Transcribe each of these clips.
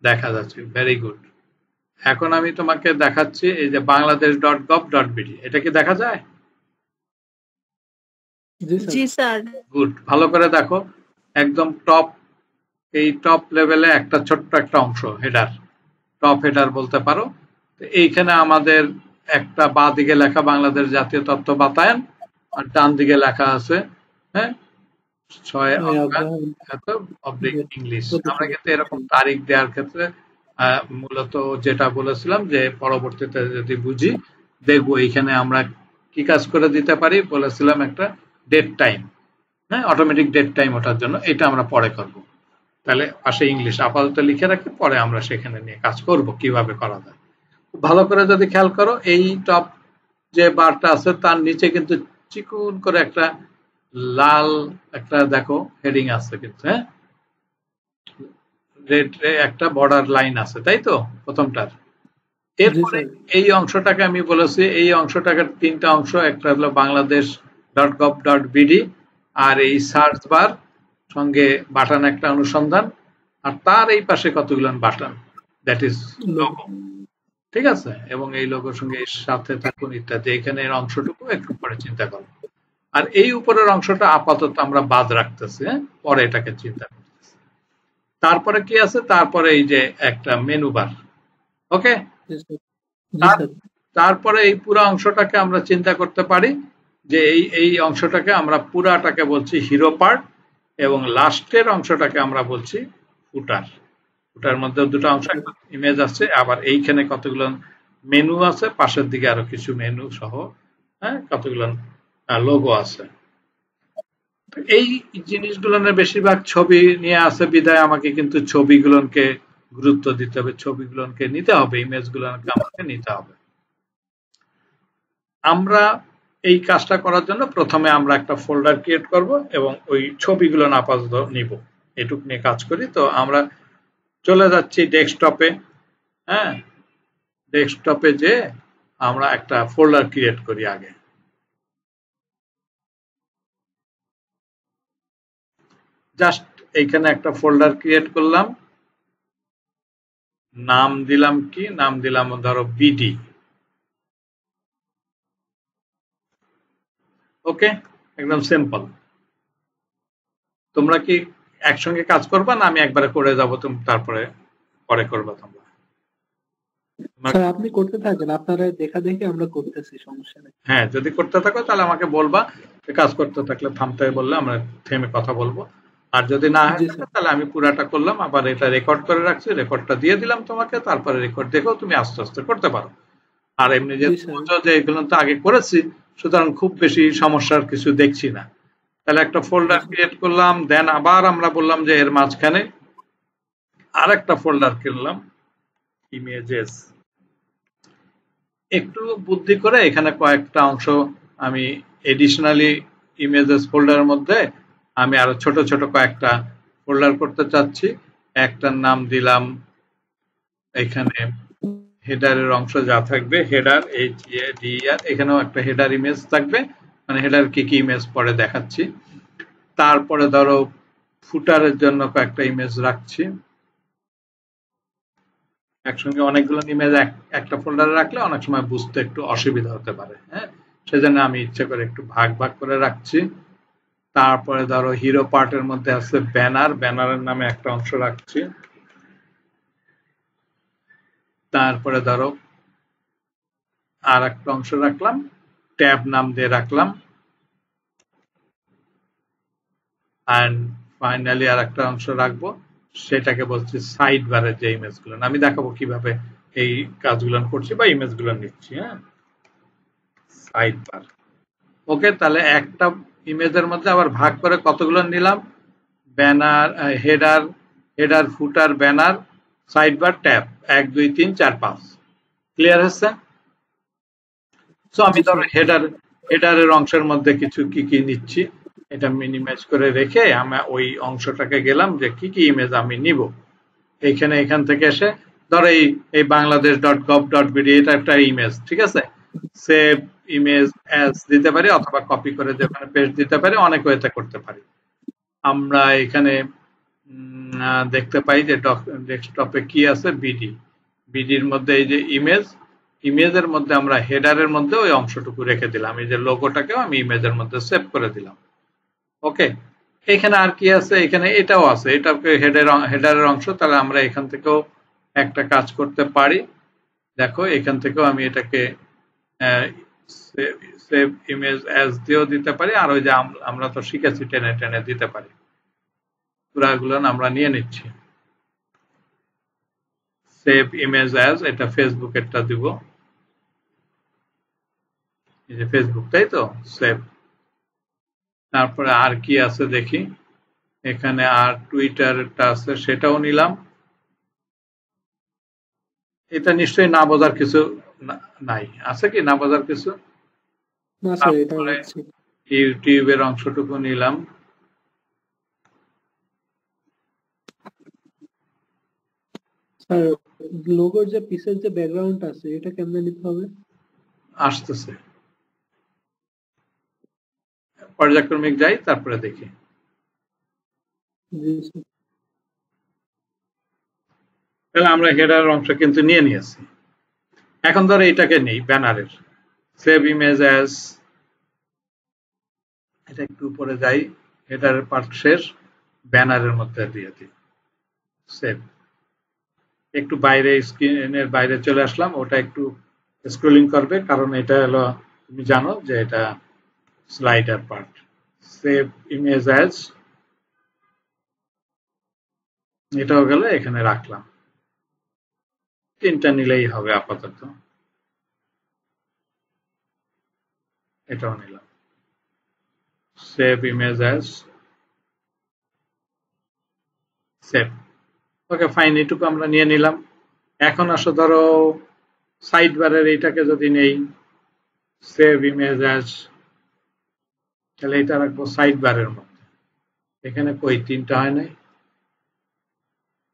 দেখা যাচ্ছে, very good. এখন আমি তোমাকে দেখাচ্ছি এই যে bangladesh.gov.bd, এটা কি দেখা যায়? জি স্যার। গুড, ভালো করে দেখো। একদম টপ, এই টপ লেভেলে একটা ছোট্ট একটা অংশ, হেডার, টপ হেডার বলতে পারো। তো এইখানে আমাদের একটা বাঁ দিকে লেখা বাংলাদেশ জাতীয় তথ্য বাতায়ন, আর ডান দিকে লেখা আছে, হ্যাঁ, 6 অঙ্গান এত অবলিক ইংলিশ। আমরা কিন্তু এরকম তারিখ দেওয়ার ক্ষেত্রে মূলত যেটা বলেছিলাম যে পরবর্তীতে যদি বুঝি দেখবো এইখানে আমরা কি কাজ করে দিতে পারি, বলেছিলাম একটা ডেট টাইম, হ্যাঁ, অটোমেটিক ডেট টাইম ওঠার জন্য, এটা আমরা পরে করব। তাহলে পাশে ইংলিশ আপাতত লিখে রাখি, পরে আমরা সেখানে নিয়ে কাজ করব কিভাবে করা যায়। ভালো করে যদি খেয়াল করো, এই টপ যে বারটা আছে তার নিচে কিন্তু চিকুন করে একটা লাল একটা দেখো হেডিং আছে কিন্তু, হ্যাঁ, রেড একটা বর্ডার লাইন আছে, তাই তো প্রথমটার। এরপরে এই অংশটাকে আমি বলেছি, এই অংশটাকে তিনটা অংশ, একটা হলো বাংলাদেশ.gov.bd, আর এই সার্চ বার সঙ্গে বাটন একটা অনুসন্ধান, আর তার এই পাশে কতগুলো বাটন, দ্যাট ইজ লোগো। ঠিক আছে, এবং এই লোগোর সঙ্গে এর সাথে থাকুন ইত্যাদি। এখানে এর অংশটুকু একটু পরে চিন্তা করব। আর এই উপরের অংশটা আপাতত আমরা বাদ রাখতেছি, হ্যাঁ, পরে এটাকে চিন্তা করতেছি। তারপরে কি আছে, তারপরে এই যে একটা মেনু বার, ওকে। তারপরে এই পুরো অংশটাকে আমরা চিন্তা করতে পারি যে এই এই অংশটাকে আমরা পুরাটাকে বলছি হিরো পার্ট, এবং লাস্টের অংশটাকে আমরা বলছি ফুটার। ফুটার মধ্যে দুটো অংশ, ইমেজ আছে, আবার এইখানে কতগুলো মেনু আছে, পাশের দিকে আরো কিছু মেনু সহ, হ্যাঁ, কতগুলো লোগো আছে। এই জিনিসগুলোর বেশিরভাগ ছবি নিয়ে আসে বিধায় আমাকে কিন্তু ছবিগুলোকে গুরুত্ব দিতে হবে, ছবিগুলোকে নিতে হবে, ইমেজগুলোকে আমাকে নিতে হবে। আমরা এই কাজটা করার জন্য প্রথমে আমরা একটা ফোল্ডার ক্রিয়েট করব এবং ওই ছবিগুলো আপাতত নিব, এটুক নিয়ে কাজ করি। তো আমরা চলে যাচ্ছি ডেস্কটপে, হ্যাঁ, ডেস্কটপে যে আমরা একটা ফোল্ডার ক্রিয়েট করি আগে। জাস্ট এইখানে একটা ফোল্ডার ক্রিয়েট করলাম, নাম দিলাম কি, নাম দিলাম ধরো বিডি, ওকে, একদম সিম্পল। তোমরা কি একসঙ্গে কাজ করবা না আমি একবারে করে যাব, তুমি তারপরে পরে করবা তোমরা? স্যার আপনি করতে থাকেন, আপনারা দেখা দেখে আমরা করতেছি, সমস্যা নেই। হ্যাঁ, যদি করতে থাকো তাহলে আমাকে বলবা, কাজ করতে থাকলে থামতে বললে আমরা থেমে কথা বলবো। আর যদি না হয় তাহলে আমি পুরাটা করলাম, আবার এটা রেকর্ড করে রাখছি, রেকর্ডটা দিয়ে দিলাম তোমাকে, তারপরে রেকর্ড দেখেও তুমি আস্তে আস্তে করতে পারো। আর এমনি যে বুঝো যে এগুলো তো আগে করেছি, সুতরাং খুব বেশি সমস্যার কিছু দেখছি না। তাহলে একটা ফোল্ডার ক্রিয়েট করলাম, দেন আবার আমরা বললাম যে এর মাঝখানে আর একটা ফোল্ডার কিনলাম, ইমেজেস। একটু বুদ্ধি করে এখানে কয়েকটা অংশ আমি এডিশনালি ইমেজেস ফোল্ডারের মধ্যে আমি আরো ছোট ছোট কয়েকটা ফোল্ডার করতে চাচ্ছি। একটার নাম দিলাম এখানে হেডারের অংশ যা থাকবে, হেডার HADER, এখানেও একটা হেডার ইমেজ থাকবে, মানে হেডার কি কি ইমেজ পরে দেখাচ্ছি। তারপরে ধরো ফুটারের জন্য কয়েকটা ইমেজ রাখছি, একসঙ্গে অনেকগুলো ইমেজ একটা ফোল্ডারে রাখলে অনেক সময় বুঝতে একটু অসুবিধা হতে পারে, হ্যাঁ, সেজন্য আমি ইচ্ছে করে একটু ভাগ ভাগ করে রাখছি। তারপরে ধরো হিরো পার্টের মধ্যে আছে ব্যানার, ব্যানারের নামে একটা অংশ রাখছি। তারপরে ধরো আর একটা অংশ রাখলাম, ট্যাব নাম দিয়ে রাখলাম। এন্ড ফাইনালি আর একটা অংশ রাখবো, সেটাকে বলছি সাইড বারের যে ইমেজগুলো, আমি দেখাবো কিভাবে এই কাজগুলো করছি বা ইমেজগুলো নিচ্ছি, হ্যাঁ, সাইড বার। ওকে, তাহলে একটা ইমেজের মধ্যে আবার ভাগ করে কতগুলো নিলাম, banner, header, header, footer, banner, side bar, tab, 1 2 3 4 5। Clear হচ্ছে? সো আমি ধরো হেডারের অংশের মধ্যে কিছু কি কি নিচ্ছি, এটা মিনিমাইজ করে রেখে আমি ওই অংশটাকে গেলাম যে কি কি ইমেজ আমি নিব। এইখানে এখান থেকে এসে ধরো এই বাংলাদেশ.gov.bd, এটা একটা ইমেজ, ঠিক আছে, সেভ ইমেজ অ্যাজ দিতে পারি, অথবা কপি করে যেখানে পেস্ট দিতে পারি, অনেক ওয়েতে করতে পারি। আমরা এখানে দেখতে পাই যে ডেস্কটপে কি আছে, বিডি। বিডির মধ্যে এই যে ইমেজের মধ্যে আমরা হেডারের মধ্যে ওই অংশটুকু রেখে দিলাম। এই যে লোগোটাকেও আমি ইমেজের মধ্যে সেভ করে দিলাম। ওকে, এখানে আর কি আছে, এখানে এটাও আছে, এটাকে হেডারের অংশ। তাহলে আমরা এখান থেকেও একটা কাজ করতে পারি। দেখো এখান থেকেও আমি এটাকে সেভ ইমেজ অ্যাজ দিয়েও দিতে পারি, আর ওই যে আমরা তো শিখেছি টেনে টেনে দিতে পারি। পুরাগুলো আমরা নিয়ে নিচ্ছি। সেভ ইমেজ অ্যাজ, এটা ফেসবুকেরটা দিব, এই যে ফেসবুক, তাই তো, সেভ। তারপরে আর কি আছে দেখি, এখানে আর টুইটারটা আছে, সেটাও নিলাম। এটা নিশ্চয়ই না বোঝার কিছু নাই, আছে কি না বোঝার কিছু? না স্যার, এটা তারপরে বুঝছি। ইউটিউবের অংশটুকু নিলাম। স্যার, লোগোর যে পিছের যে ব্যাকগ্রাউন্ড আছে এটা কেমনে নিতে হবে? আসতেছে, পর্যায়ক্রমিক যাই, তারপরে দেখি। জি স্যার। তাহলে আমরা হেডার অংশ কিন্তু নিয়ে নিয়েছি। এখন ধরো এটাকে নেই, ব্যানারের সেভ ইমেজ অ্যাজ, এটা একটু উপরে যাই, হেডারের পার্ট শেষ, ব্যানারের মধ্যে দিয়ে দিই সেভ। একটু বাইরে, স্ক্রিনের বাইরে চলে আসলাম, ওটা একটু স্ক্রলিং করবে, কারণ এটা হলো, তুমি জানো যে এটা slider part. Save image as, এটাও গেলে এখানে রাখলাম। তিনটা নিলেই হবে আপাতত, এটাও নিলাম। Save image as, save. Okay fine, এটুকু আমরা নিয়ে নিলাম। এখন আসো ধরো সাইড বারের এইটাকে যদি নেই, সেভ ইমেজ অ্যাজ, তাহলে এটা রাখবো সাইড বারের মধ্যে। এখানে কই তিনটা হয় নাই,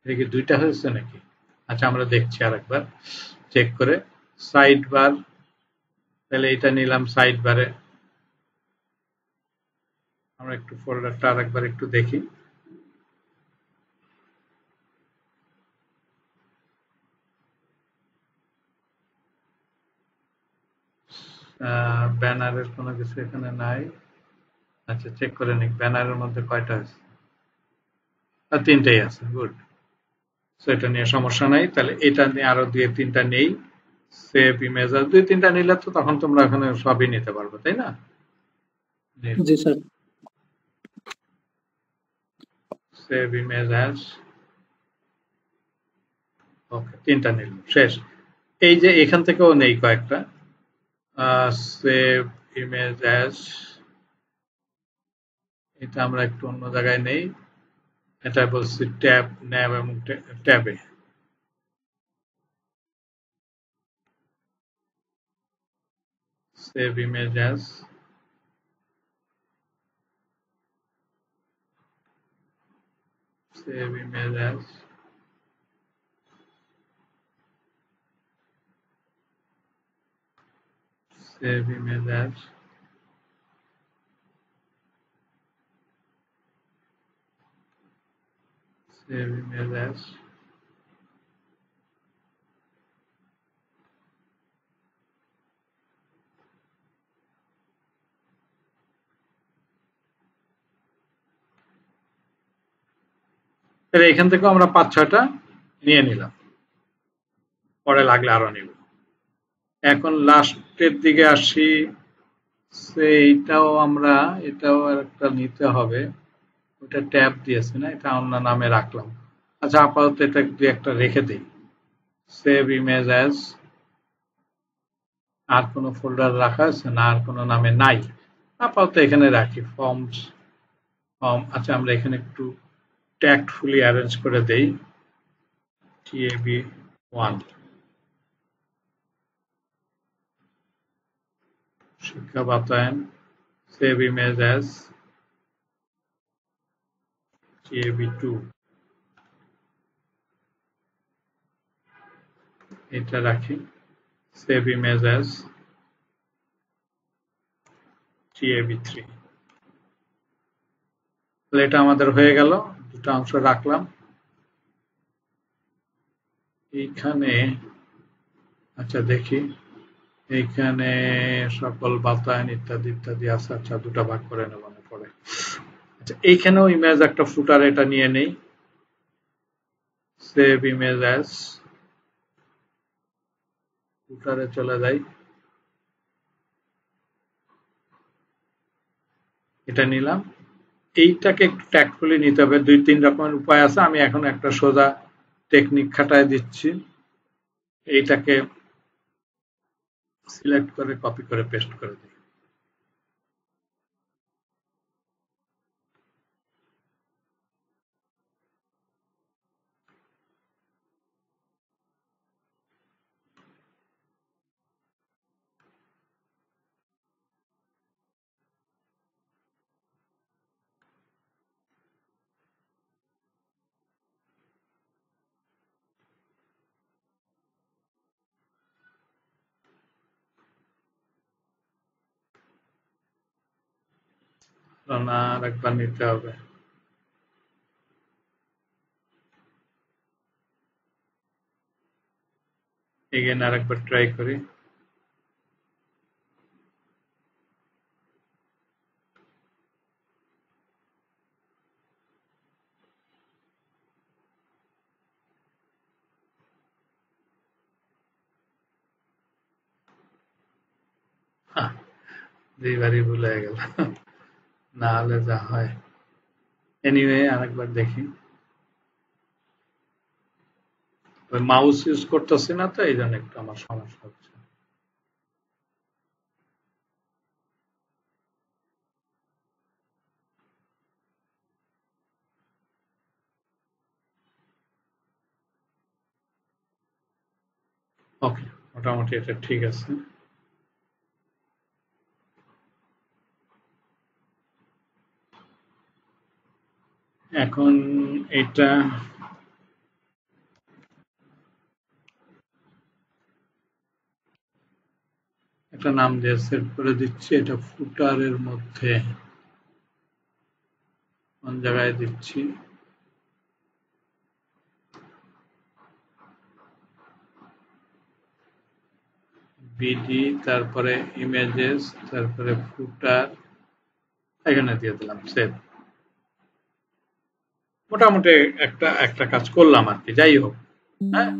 দেখি দুইটা হয়েছে নাকি। আচ্ছা আমরা দেখছি আরেকবার চেক করে। সাইড বার, তাহলে এটা নিলাম সাইড বারে। আমরা একটু ফোল্ডারটা আরেকবার একটু দেখি। ব্যানারের কোনো কিছু এখানে নাই। আচ্ছা চেক করে নিক ব্যানারের মধ্যে কয়টা আছে। তিনটেই আছে, গুড। সো এটা নিয়ে সমস্যা নাই। তাহলে এটা নিয়ে আরো দুই তিনটা নেই, সেভ ইমেজ আর দুই তিনটা নিলে তো তখন তোমরা ওখানে সবই নিতে পারবে, তাই না? জি স্যার। সেভ ইমেজ অ্যাজ, ওকে তিনটা নিলাম, শেষ। এই যে এখান থেকেও নেই কয়েকটা, সেভ ইমেজ অ্যাজ, এটা আমরা একটু অন্য জায়গায় নেই। এটা বলছি ট্যাব, ন্যাব এবং ট্যাবে। Save image as, save image as, save image as, save image as, এখান থেকেও আমরা ৫-৬টা নিয়ে নিলাম, পরে লাগলে আরো নিব। এখন লাস্টের দিকে আসি, এইটাও আমরা, এটাও একটা নিতে হবে। ওটা ট্যাব দিয়েছে না, এটা অন্য নামে রাখলাম। আচ্ছা আপাতত এটা দুই একটা রেখে দিই। সেভ ইমেজ অ্যাজ, আর কোনো ফোল্ডার রাখা আছে না, আর কোনো নামে নাই, আপাতত এখানে রাখি ফর্মস। আচ্ছা আমরা এখানে একটু ট্যাক্টফুলি অ্যারেঞ্জ করে দেই, TAB1 শিক্ষা বাতায়ন, সেভ ইমেজ অ্যাজ TAB2, এটা রাখি, সেভ ইমেজ অ্যাজ TAB3। তাহলে এটা আমাদের হয়ে গেল দুটো অংশ রাখলাম এইখানে। আচ্ছা দেখি, এইখানে সকল বাতায়ন ইত্যাদি ইত্যাদি আছে। আচ্ছা দুটো ভাগ করে নেব পরে। আচ্ছা এইখানেও ইমেজ একটা ফুটার, এটা নিয়ে নেই, সেভ ইমেজ অ্যাজ, ফুটারে চলে যাই, এটা নিলাম। এইটাকে একটু ট্যাক্টফুলি নিতে হবে, 2-3 রকমের উপায় আছে, আমি এখন একটা সোজা টেকনিক খাটায় দিচ্ছি। এইটাকে সিলেক্ট করে কপি করে পেস্ট করে দিই। না, আরেকবার নিতে হবে। এগেন আরেকবার ট্রাই করি। দুইবারই ভুল হয়ে গেল, না হলে যা হয়। এনিওয়ে আরেকবার দেখি। ওই মাউস ইউজ করতেছি না তো, এই জন্য একটু আমার সমস্যা হচ্ছে। ওকে, মোটামুটি এটা ঠিক আছে। এখন এটা একটা নাম দিয়ে সেট করে দিচ্ছি। এটা ফুটারের মধ্যে কোন জায়গায় দিচ্ছি, বিডি, তারপরে ইমেজেস, তারপরে ফুটার, এখানে দিয়ে দিলাম সেভ। মোটামুটি একটা একটা কাজ করলাম আর কি। যাই হোক, হ্যাঁ,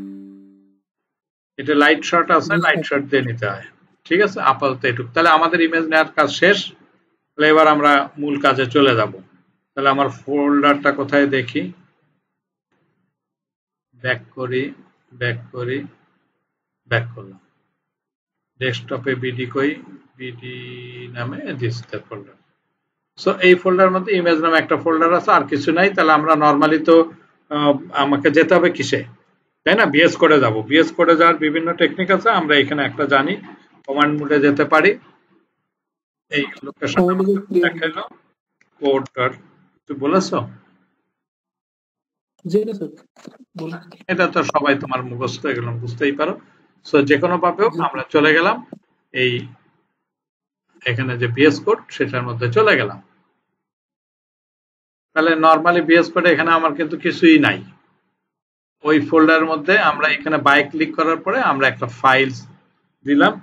এটা লাইট শর্ট আছে, লাইট শর্ট দিয়ে নিতে হয়। ঠিক আছে, আপাতত এটুকু। তাহলে আমাদের ইমেজ নেওয়ার কাজ শেষ। তাহলে এবার আমরা মূল কাজে চলে যাব। তাহলে আমার ফোল্ডারটা কোথায় দেখি, ব্যাক করি, ব্যাক করি, ব্যাক করলাম। ডেস্কটপে বিডি কই, বিডি নামে ডিসপ্লে ফোল্ডার। সো এই ফোল্ডার মধ্যে ইমেজ নামে একটা ফোল্ডার আছে, আর কিছু নাই। তাহলে আমরা নরমালি তো আমাকে যেতে হবে কিসে, তাই না? বিএস কোডে যাব। বিএস কোডে যাওয়ার বিভিন্ন টেকনিক আছে, আমরা এখানে একটা জানি। কমান্ড মোডে যেতে পারি। এই লোকেশন দেখাইলো কোডটার, তুই বলেছো? এটা তো সবাই তোমার মুখস্থ, এগুলো বুঝতেই পারো। সো যে কোনো ভাবে আমরা চলে গেলাম এই এখানে যে বিএস কোড, সেটার মধ্যে চলে গেলাম। তাহলে নরমালি বিএস কোডে এখানে আমার কিন্তু কিছুই নাই। ওই ফোল্ডারের মধ্যে আমরা এখানে বাই ক্লিক করার পরে আমরা একটা ফাইল দিলাম,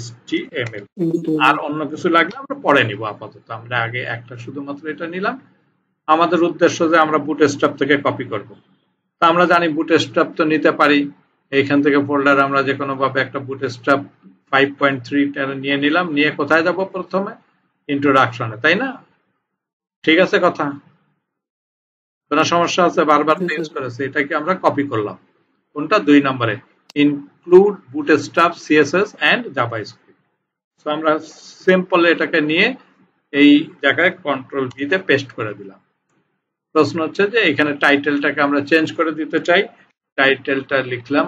x.html। আর অন্য কিছু লাগলে আমরা পরে নিব, আপাতত আমরা আগে একটা শুধুমাত্র এটা নিলাম। আমাদের উদ্দেশ্য যে আমরা বুটস্ট্র্যাপ থেকে কপি করব। তা আমরা জানি বুটস্ট্র্যাপ তো নিতে পারি এইখান থেকে ফোল্ডার, আমরা যে কোনো ভাবে একটা বুটস্ট্র্যাপ 5.3 নিয়ে নিলাম। নিয়ে কোথায় যাব? প্রথমে ইন্ট্রোডাকশনে, তাই না? ঠিক আছে কথা? কোনো সমস্যা আছে? বারবার চেঞ্জ করেছে, এটাকে আমরা কপি করলাম। কোনটা? 2 নম্বরে, include bootstrap CSS and JavaScript. So আমরা সিম্পল এটাকে নিয়ে এই জায়গায় কন্ট্রোল ভি তে পেস্ট করে দিলাম। প্রশ্ন হচ্ছে যে এখানে টাইটেলটাকে আমরা চেঞ্জ করে দিতে চাই। টাইটেলটা লিখলাম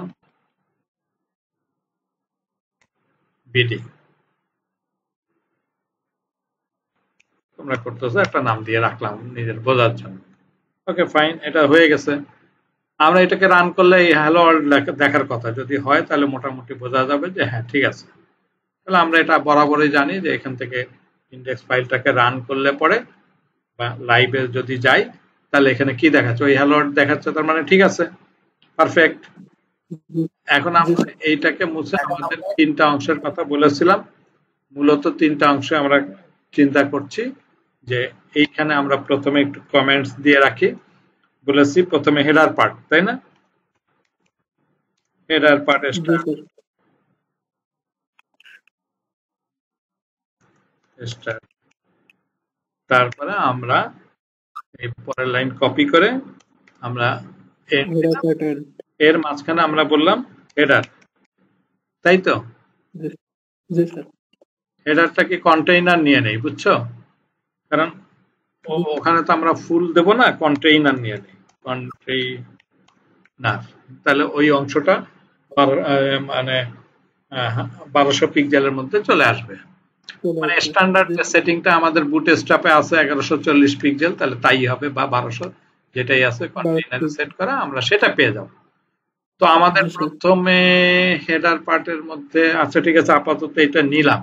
বিডি। তোমরা করতেছো, একটা নাম দিয়ে রাখলাম নিজের বোঝার জন্য। ওকে ফাইন, এটা হয়ে গেছে। আমরা এটাকে রান করলে এই হ্যালো ওয়ার্ল্ড দেখার কথা যদি হয়, তাহলে মোটামুটি বোঝা যাবে যে হ্যাঁ ঠিক আছে। তাহলে আমরা এটা বরাবরই জানি যে এখান থেকে ইন্ডেক্স ফাইলটাকে রান করলে পরে বা লাইভে যদি যাই তাহলে এখানে কি দেখাচ্ছে, ওই হ্যালো ওয়ার্ল্ড দেখাচ্ছে, তার মানে ঠিক আছে, পারফেক্ট। এখন আমরা এইটাকে মুছে আমাদের তিনটা অংশের কথা বলেছিলাম, মূলত তিনটা অংশে আমরা চিন্তা করছি যে এইখানে আমরা প্রথমে একটু কমেন্টস দিয়ে রাখি, বলেছি প্রথমে হেডার পার্ট, তাই না? হেডার পার্ট স্টার, তারপরে আমরা এই পরের লাইন কপি করে আমরা এর মাঝখানে আমরা বললাম হেডার, তাই তো? হেডারটাকে কন্টেইনার নিয়ে নেই, বুঝছো? কারণ ওখানে তো আমরা ফুল দেব না, কন্টেইনার নিয়ে নেই, কন্টেইনার। তাহলে ওই অংশটা মানে 1200 পিক্সেলের মধ্যে চলে আসবে। মানে স্ট্যান্ডার্ড যে সেটিংটা আমাদের বুটস্ট্র্যাপে আছে 1140 পিক্সেল, তাহলে তাই হবে, বা 1200 যেটাই আছে কন্টেইনারে সেট করা, আমরা সেটা পেয়ে যাব। তো আমাদের প্রথমে হেডার পার্টের মধ্যে, আচ্ছা ঠিক আছে, আপাতত এটা নিলাম।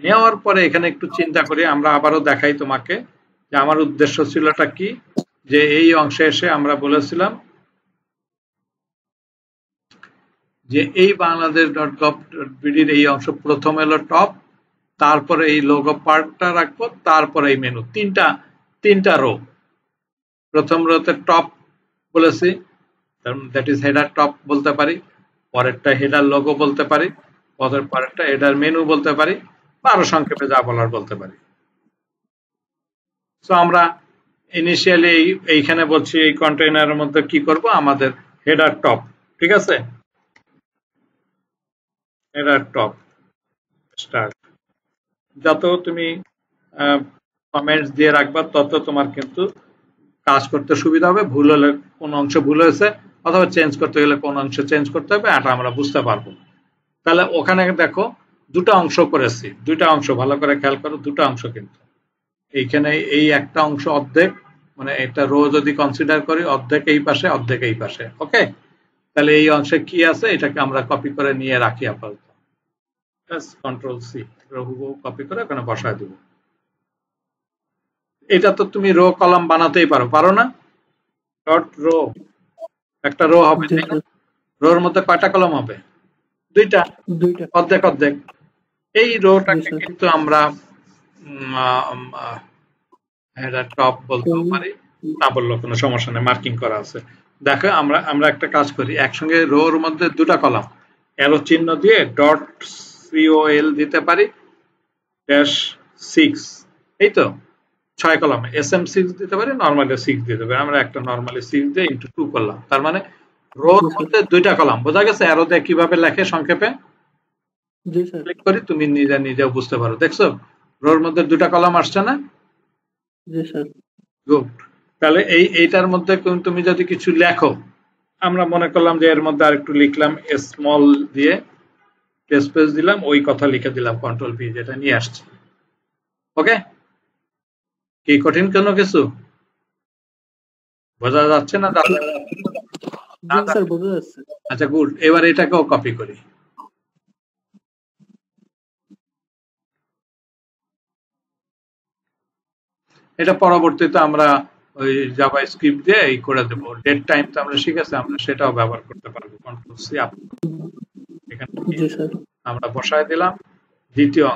নেওয়ার পরে এখানে একটু চিন্তা করি, আমরা আবারও দেখাই তোমাকে যে আমার উদ্দেশ্য ছিলটা কি, যে এই অংশে এসে আমরা বলেছিলাম যে এই bangsladesh.gov.bd এই অংশ প্রথম এলো টপ, তারপরে এই লোগো পার্টটা রাখবো, তারপরে এই মেনু, তিনটা রো। প্রথম রোতে টপ বলেছি, দ্যাট ইজ হেডার টপ বলতে পারি, পরেরটা হেডার লোগো বলতে পারি, পরেরটা হেডার মেনু বলতে পারি, বা আরো সংক্ষেপে যা বলার বলতে পারি। সো আমরা ইনিশিয়ালি এইখানে বলছি এই কন্টেইনারের মধ্যে কি করব, আমাদের হেডার টপ, ঠিক আছে, হেডার টপ স্টার্ট। যত তুমি কমেন্টস দিয়ে রাখবা তত তোমার কিন্তু কাজ করতে সুবিধা হবে। ভুল হলে কোন অংশ ভুল হয়েছে অথবা চেঞ্জ করতে গেলে কোন অংশ চেঞ্জ করতে হবে, এটা আমরা বুঝতে পারবো। তাহলে ওখানে দেখো দুটো অংশ করেছি, দুইটা অংশ ভালো করে খেয়াল করো, দুটো অংশ কিন্তু এইখানে এই একটা অংশ অর্ধেক, মানে এটা রো যদি কনসিডার করি, অর্ধেক এই পাশে অর্ধেক এই পাশে, ওকে। তাহলে এই অংশে কি আছে এটাকে আমরা কপি করে নিয়ে রাখি আপাতত, কন্ট্রোল সি, হুবহু কপি করে ওখানে বসায় দেব। এটা তো তুমি রো কলাম বানাতেই পারো না? ডট রো, একটা রো হবে, রোর মধ্যে কয়টা কলাম হবে? দুইটা, অর্ধেক অর্ধেক। এই রোটাকে কিন্তু আমরা হেডার টপ বলতেও পারি, না বললেও কোনো সমস্যা নেই, মার্কিং করা আছে। দেখো আমরা একটা কাজ করি, একসঙ্গে রোর মধ্যে দুটা কলাম অ্যারো চিহ্ন দিয়ে ডট সিওএল দিতে পারি, ড্যাশ 6, এই তো 6 কলামে SM6 দিতে পারি, নরমালি 6 দিতে পারি। আমরা একটা নরমালি 6 দিয়ে ইনটু 2 করলাম, তার মানে রোর মধ্যে দুইটা কলাম। বোঝা গেছে অ্যারো দিয়ে কিভাবে লেখে সংক্ষেপে? ক্লিক করি, তুমি নিজেও বুঝতে পারো। দেখছো রোর মধ্যে দুটা কলাম আসছে না? গুড। তাহলে এইটার মধ্যে তুমি যদি কিছু লেখো, আমরা মনে করলাম যে এর মধ্যে আরেকটু লিখলাম, স্মল দিয়ে স্পেস দিলাম, ওই কথা লিখে দিলাম কন্ট্রোল ভি, যেটা নিয়ে আসছে। ওকে, কি কঠিন কোনো কিছু বোঝা যাচ্ছে না? আচ্ছা গুড, এবার এটাকেও কপি করি। এটা পরবর্তীতে আমরা ওই জাভাস্ক্রিপ্ট দিয়ে এই করে দেব। ডেট টাইম তো আমরা শিখেছি, আমরা সেটাও ব্যবহার করতে পারবো। কন্ট্রোল সি আপ, এখানে আমরা বসায় দিলাম দ্বিতীয়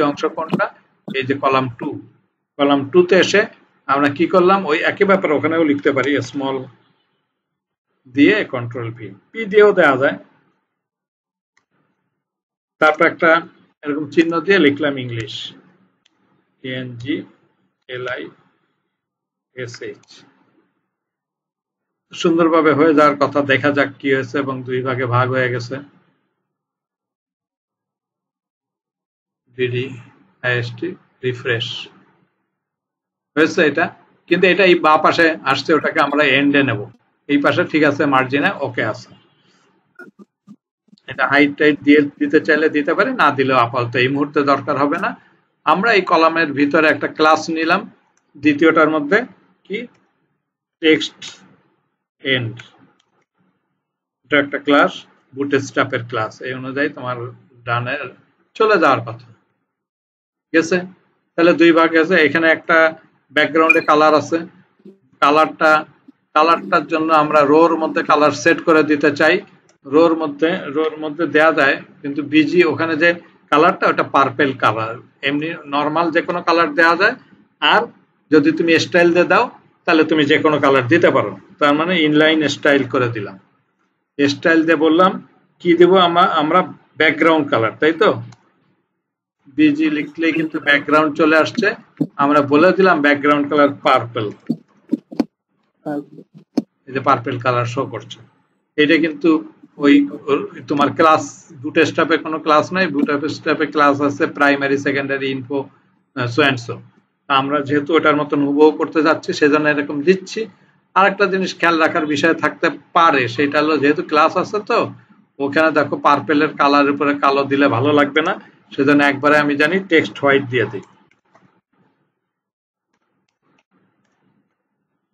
অংশ কোনটা? এই যে কলাম 2, কলাম 2 তে এসে আমরা কি করলাম, ওই একই ব্যাপার ওখানেও লিখতে পারি, স্মল দিয়ে কন্ট্রোল পি দিয়েও দেওয়া যায়। তারপর একটা এরকম চিহ্ন দিয়ে লিখলাম ইংলিশ, ENGLISH। সুন্দরভাবে হয়ে যাওয়ার কথা, দেখা যাক কি হয়েছে, এবং 2 ভাগে ভাগ হয়ে গেছে। রিফ্রেশ হয়েছে এটা, কিন্তু এটা এই বা পাশে আসছে, ওটাকে আমরা এন্ডে নেব। এই পাশে ঠিক আছে, মার্জিনে ওকে আছে। এটা হাইট টাইট দিয়ে দিতে চাইলে দিতে পারি, না দিলেও আপাতত এই মুহূর্তে দরকার হবে না। আমরা এই কলামের ভিতরে একটা ক্লাস নিলাম, দ্বিতীয়টার মধ্যে কি টেক্সট এন্ড, এটা একটা ক্লাস, বুটস্ট্র্যাপের ক্লাস। এই অনুযায়ী তোমার ডানে চলে যাওয়ার কথা, ঠিক আছে? তাহলে 2 ভাগ আছে, এখানে একটা ব্যাকগ্রাউন্ডে কালার আছে, কালারটার জন্য আমরা রোর মধ্যে কালার সেট করে দিতে চাই। রোর মধ্যে দেয়া যায়, কিন্তু বিজি ওখানে যে কালারটা ওটা পার্পেল কালার, এমনি নর্মাল যে কোনো কালার দেওয়া যায়। আর যদি তুমি স্টাইল দিয়ে দাও তাহলে তুমি যে কোনো কালার দিতে পারো। তার মানে ইনলাইন স্টাইল করে দিলাম। স্টাইল দিয়ে বললাম কি দেবো আমরা ব্যাকগ্রাউন্ড কালার, তাই তো? বিজি লিখলেই কিন্তু ব্যাকগ্রাউন্ড চলে আসছে। আমরা বলে দিলাম ব্যাকগ্রাউন্ড কালার পার্পল, এই যে পার্পল কালার শো করছে। এটা কিন্তু ওই তোমার ক্লাস বুটস্ট্র্যাপে কোনো ক্লাস নাই, বুটস্ট্র্যাপে ক্লাস আছে primary, secondary, info, so and so. আমরা যেহেতু ওটার মতন হুবহু করতে যাচ্ছি সেজন্য এরকম দিচ্ছি। আরেকটা জিনিস খেয়াল রাখার বিষয় থাকতে পারে, সেটা হলো যেহেতু ক্লাস আছে তো ওখানে দেখো পার্পেলের কালারের উপরে কালো দিলে ভালো লাগবে না, সেজন্য একবারে আমি জানি টেক্সট হোয়াইট দিয়ে দিই।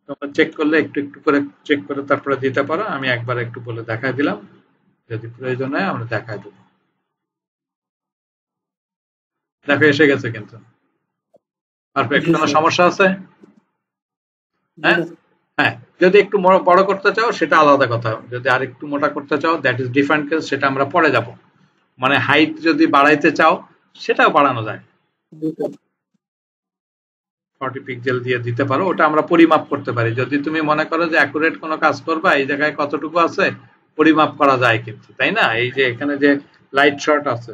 তোমরা চেক করলে একটু একটু করে চেক করে তারপরে দিতে পারো। আমি একবার একটু বলে দেখাই দিলাম, যদি প্রয়োজন হয় আমরা দেখাই দেবো। দেখো এসে গেছে কিন্তু পারফেক্ট। কোনো সমস্যা আছে? হ্যাঁ হ্যাঁ, যদি একটু বড় করতে চাও সেটা আলাদা কথা, যদি আর একটু মোটা করতে চাও দ্যাট ইজ ডিফারেন্ট কেস, সেটা আমরা পরে যাব। মানে হাইট যদি বাড়াইতে চাও সেটাও বাড়ানো যায়, 40 পিক্সেল দিয়ে দিতে পারো। ওটা আমরা পরিমাপ করতে পারি। যদি তুমি মনে করো যে অ্যাকুরেট কোনো কাজ করবা, এই জায়গায় কতটুকু আছে পরিমাপ করা যায় কিন্তু, তাই না? এই যে এখানে যে লাইট শর্ট আছে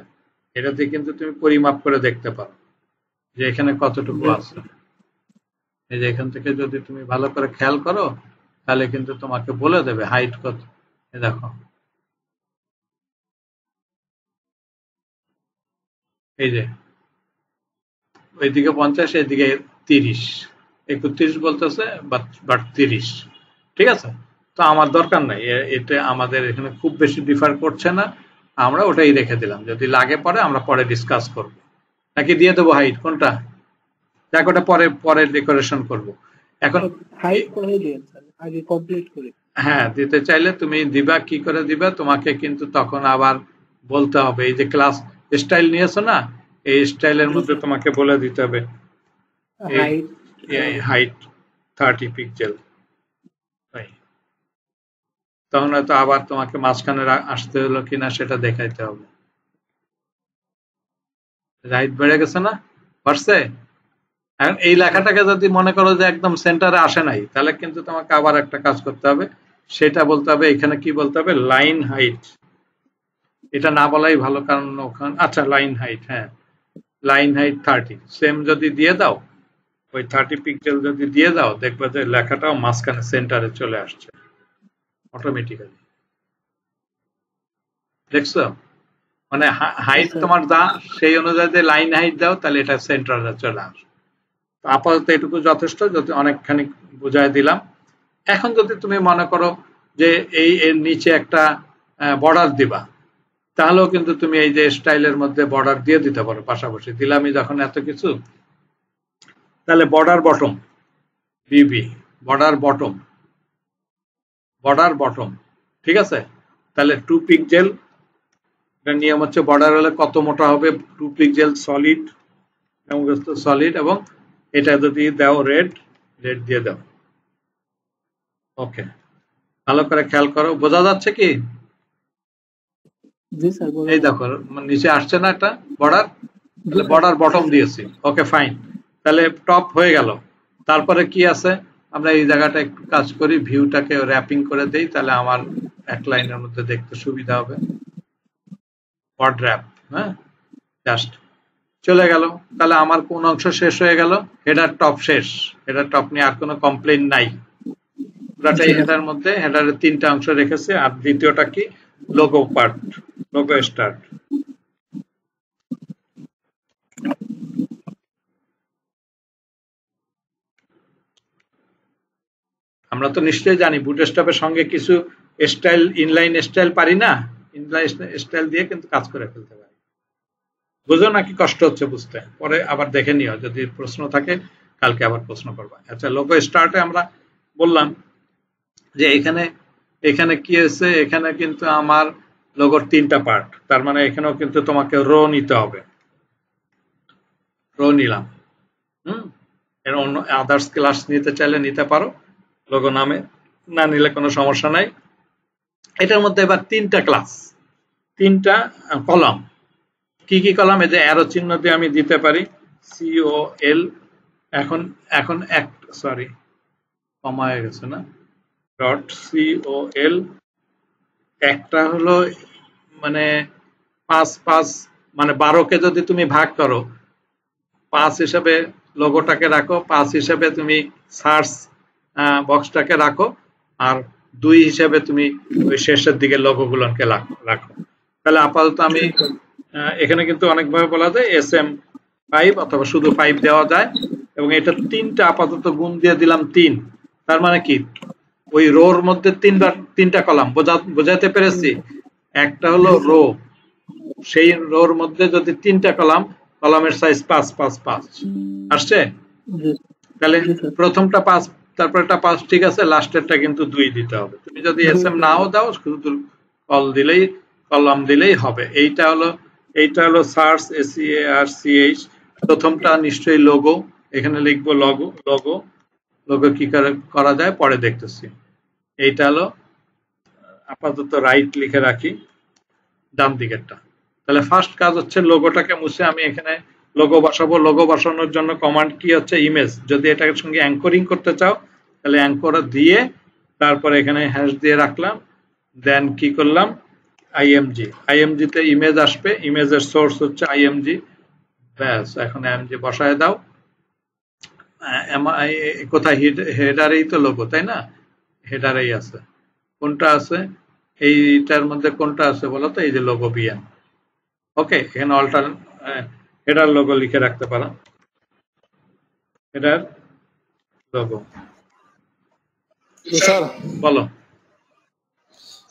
এটাতে কিন্তু তুমি পরিমাপ করে দেখতে পারো যে এখানে কতটুকু আছে। এই যে এখান থেকে যদি তুমি ভালো করে খেয়াল করো তাহলে কিন্তু তোমাকে বলে দেবে হাইট কত। দেখো এই যে ওইদিকে 50, এইদিকে 30, 31 বলতেছে, বাট 30। ঠিক আছে, তো আমার দরকার নাই, এটা আমাদের এখানে খুব বেশি ডিফার করছে না, আমরা ওটাই রেখে দিলাম। যদি লাগে পরে আমরা পরে ডিসকাস করব, নাকি দিয়ে দেবো হাইট কোনটা? দেখ ওটা পরে পরে ডেকোরেশন করব। এখন হাইট করে দিন আগে কমপ্লিট করে। হ্যাঁ, দিতে চাইলে তুমি দিবা, কি করে দিবা তোমাকে কিন্তু তখন আবার বলতে হবে। এই যে ক্লাস স্টাইল নিয়েছো না, এই স্টাইলের মধ্যে তোমাকে বলে দিতে হবে হাইট 30 পিক্সেল। তখন হয়তো আবার তোমাকে মাঝখানে আসতে হলো কিনা সেটা দেখাইতে হবে। হাইট বেড়ে গেছে না, পারছে? এখন এই লেখাটাকে যদি মনে করো যে একদম সেন্টারে আসে নাই, তাহলে কিন্তু তোমাকে আবার একটা কাজ করতে হবে, সেটা বলতে হবে এখানে কি বলতে হবে, লাইন হাইট। এটা না বলাই ভালো, কারণ ওখানে আচ্ছা লাইন হাইট, হ্যাঁ লাইন হাইট 30 সেম যদি দিয়ে দাও, ওই 30 পিক্সেল যদি দিয়ে দাও দেখবে যে লেখাটাও মাঝখানে সেন্টারে চলে আসছে অটোমেটিক্যালি। দেখছো? মানে হাইট তোমার দা সেই অনুযায়ী লাইন হাইট দাও তাহলে এটা সেন্টারে চলে আসে। আপাতত এটুকু যথেষ্ট, যদি অনেকখানি বুঝাই দিলাম। এখন যদি তুমি মনে করো যে এই এর নিচে একটা বর্ডার দিবা, তাহলেও কিন্তু তুমি এই যে স্টাইলের মধ্যে বর্ডার দিয়ে দিতে পারো পাশাপাশি। দিলামই যখন এত কিছু, তাহলে বর্ডার বটম, বিবি বর্ডার বটম, ঠিক আছে? তাহলে 2 পিক্সেল, এটার নিয়ম হচ্ছে বর্ডার হলে কত মোটা হবে, 2 পিক্সেল সলিড এবং এটা যদি দাও রেড দিয়ে দাও। ওকে, ভালো করে খেয়াল করো, বোঝা যাচ্ছে কি? এই দেখো নিচে আসছে না একটা বর্ডার, তাহলে বর্ডার বটম দিয়েছি। ওকে ফাইন, তাহলে টপ হয়ে গেল। তারপরে কি আছে, আমরা এই জায়গাটা একটু কাজ করি, ভিউটাকে র্যাপিং করে দেই, তাহলে আমার এক লাইনের মধ্যে দেখতে সুবিধা হবে। বর্ড র্যাপ, হ্যাঁ জাস্ট চলে গেল। তাহলে আমার কোন অংশ শেষ হয়ে গেল? হেডার টপ শেষ। হেডার টপ নিয়ে আর কোনো কমপ্লেইন নাই। পুরাটাই হেডার মধ্যে, হেডারের 3টা অংশ রেখেছে। আর দ্বিতীয়টা কি, লোগো পার্ট, লোগো স্টার্ট। আমরা তো নিশ্চয়ই জানি বুটস্ট্র্যাপের সঙ্গে কিছু স্টাইল, ইনলাইন স্টাইল পারি না, ইনলাইন স্টাইল দিয়ে কিন্তু কাজ করে ফেলতে পারি। বুঝো নাকি কষ্ট হচ্ছে বুঝতে? পরে আবার দেখে নিও, যদি প্রশ্ন থাকে কালকে আবার প্রশ্ন করবা। আচ্ছা, লোগো স্টার্টে আমরা বললাম যে এখানে কি আছে, এখানে কিন্তু আমার লোগোর 3টা পার্ট, তার মানে এখানেও কিন্তু তোমাকে রো নিতে হবে। রো নিলাম, এর অন্য আদার্স ক্লাস নিতে চাইলে নিতে পারো, লোগো নামে না নিলে কোনো সমস্যা নাই। এটার মধ্যে এবার 3টা ক্লাস, 3টা কলাম। কি কি কলাম? এই যে অ্যারো চিহ্ন দিয়ে আমি দিতে পারি COL। এখন এখন এক সরি কমা হয়ে গেছে না, ডট COL। একটা হলো মানে 5 মানে 12কে যদি তুমি ভাগ করো 5 হিসেবে লোগোটাকে রাখো, 5 হিসেবে তুমি সার্চ বক্সটাকে রাখো, আর 2 হিসেবে তুমি ওই শেষের দিকে লোগোগুলোকে রাখো। তাহলে আপাতত আমি এখানে কিন্তু অনেকভাবে বলা যায় SM5 অথবা শুধু 5 দেওয়া যায়, এবং এটা 3টা আপাতত গুণ দিয়ে দিলাম 3। তার মানে কি ওই রোর মধ্যে 3টা কলাম, বোঝাতে পেরেছি? একটা হলো রো, সেই রোর মধ্যে যদি 3টা কলাম, কলামের সাইজ 5 5 5 আসছে। তাহলে প্রথমটা 5, তারপরটা 5, ঠিক আছে, লাস্টেরটা কিন্তু 2 দিতে হবে। তুমি যদি SM নাও দাও, শুধু কলাম দিলেই হবে। এইটা হলো সার্চ SEARCH। প্রথমটা নিশ্চয়ই লোগো, এখানে লিখবো লোগো কি করা যায় পরে দেখতেছি। এইটা হলো আপাতত রাইট লিখে রাখি, ডান দিকেরটা। তাহলে ফার্স্ট কাজ হচ্ছে লোগোটাকে মুছে আমি এখানে লোগো বসাবো। লোগো বসানোর জন্য কমান্ড কি হচ্ছে ইমেজ। যদি এটার সঙ্গে অ্যাঙ্করিং করতে চাও তাহলে অ্যাঙ্কর দিয়ে তারপরে এখানে হ্যাশ দিয়ে রাখলাম, দেন কি করলাম IMG তে ইমেজ আসবে, ইমেজের সোর্স হচ্ছে IMG। ব্যাস, এখন IMG বসায় দাও। কোথায়? হেডারেই তো লোগো, তাই না? হেডারেই আছে। কোনটা আছে এইটার মধ্যে? কোনটা আছে বলো তো? এই যে লোগো BN। ওকে, এখানে অল্টার হেডার লোগো লিখে রাখতে পারো, হেডার লোগো। স্যার বলো।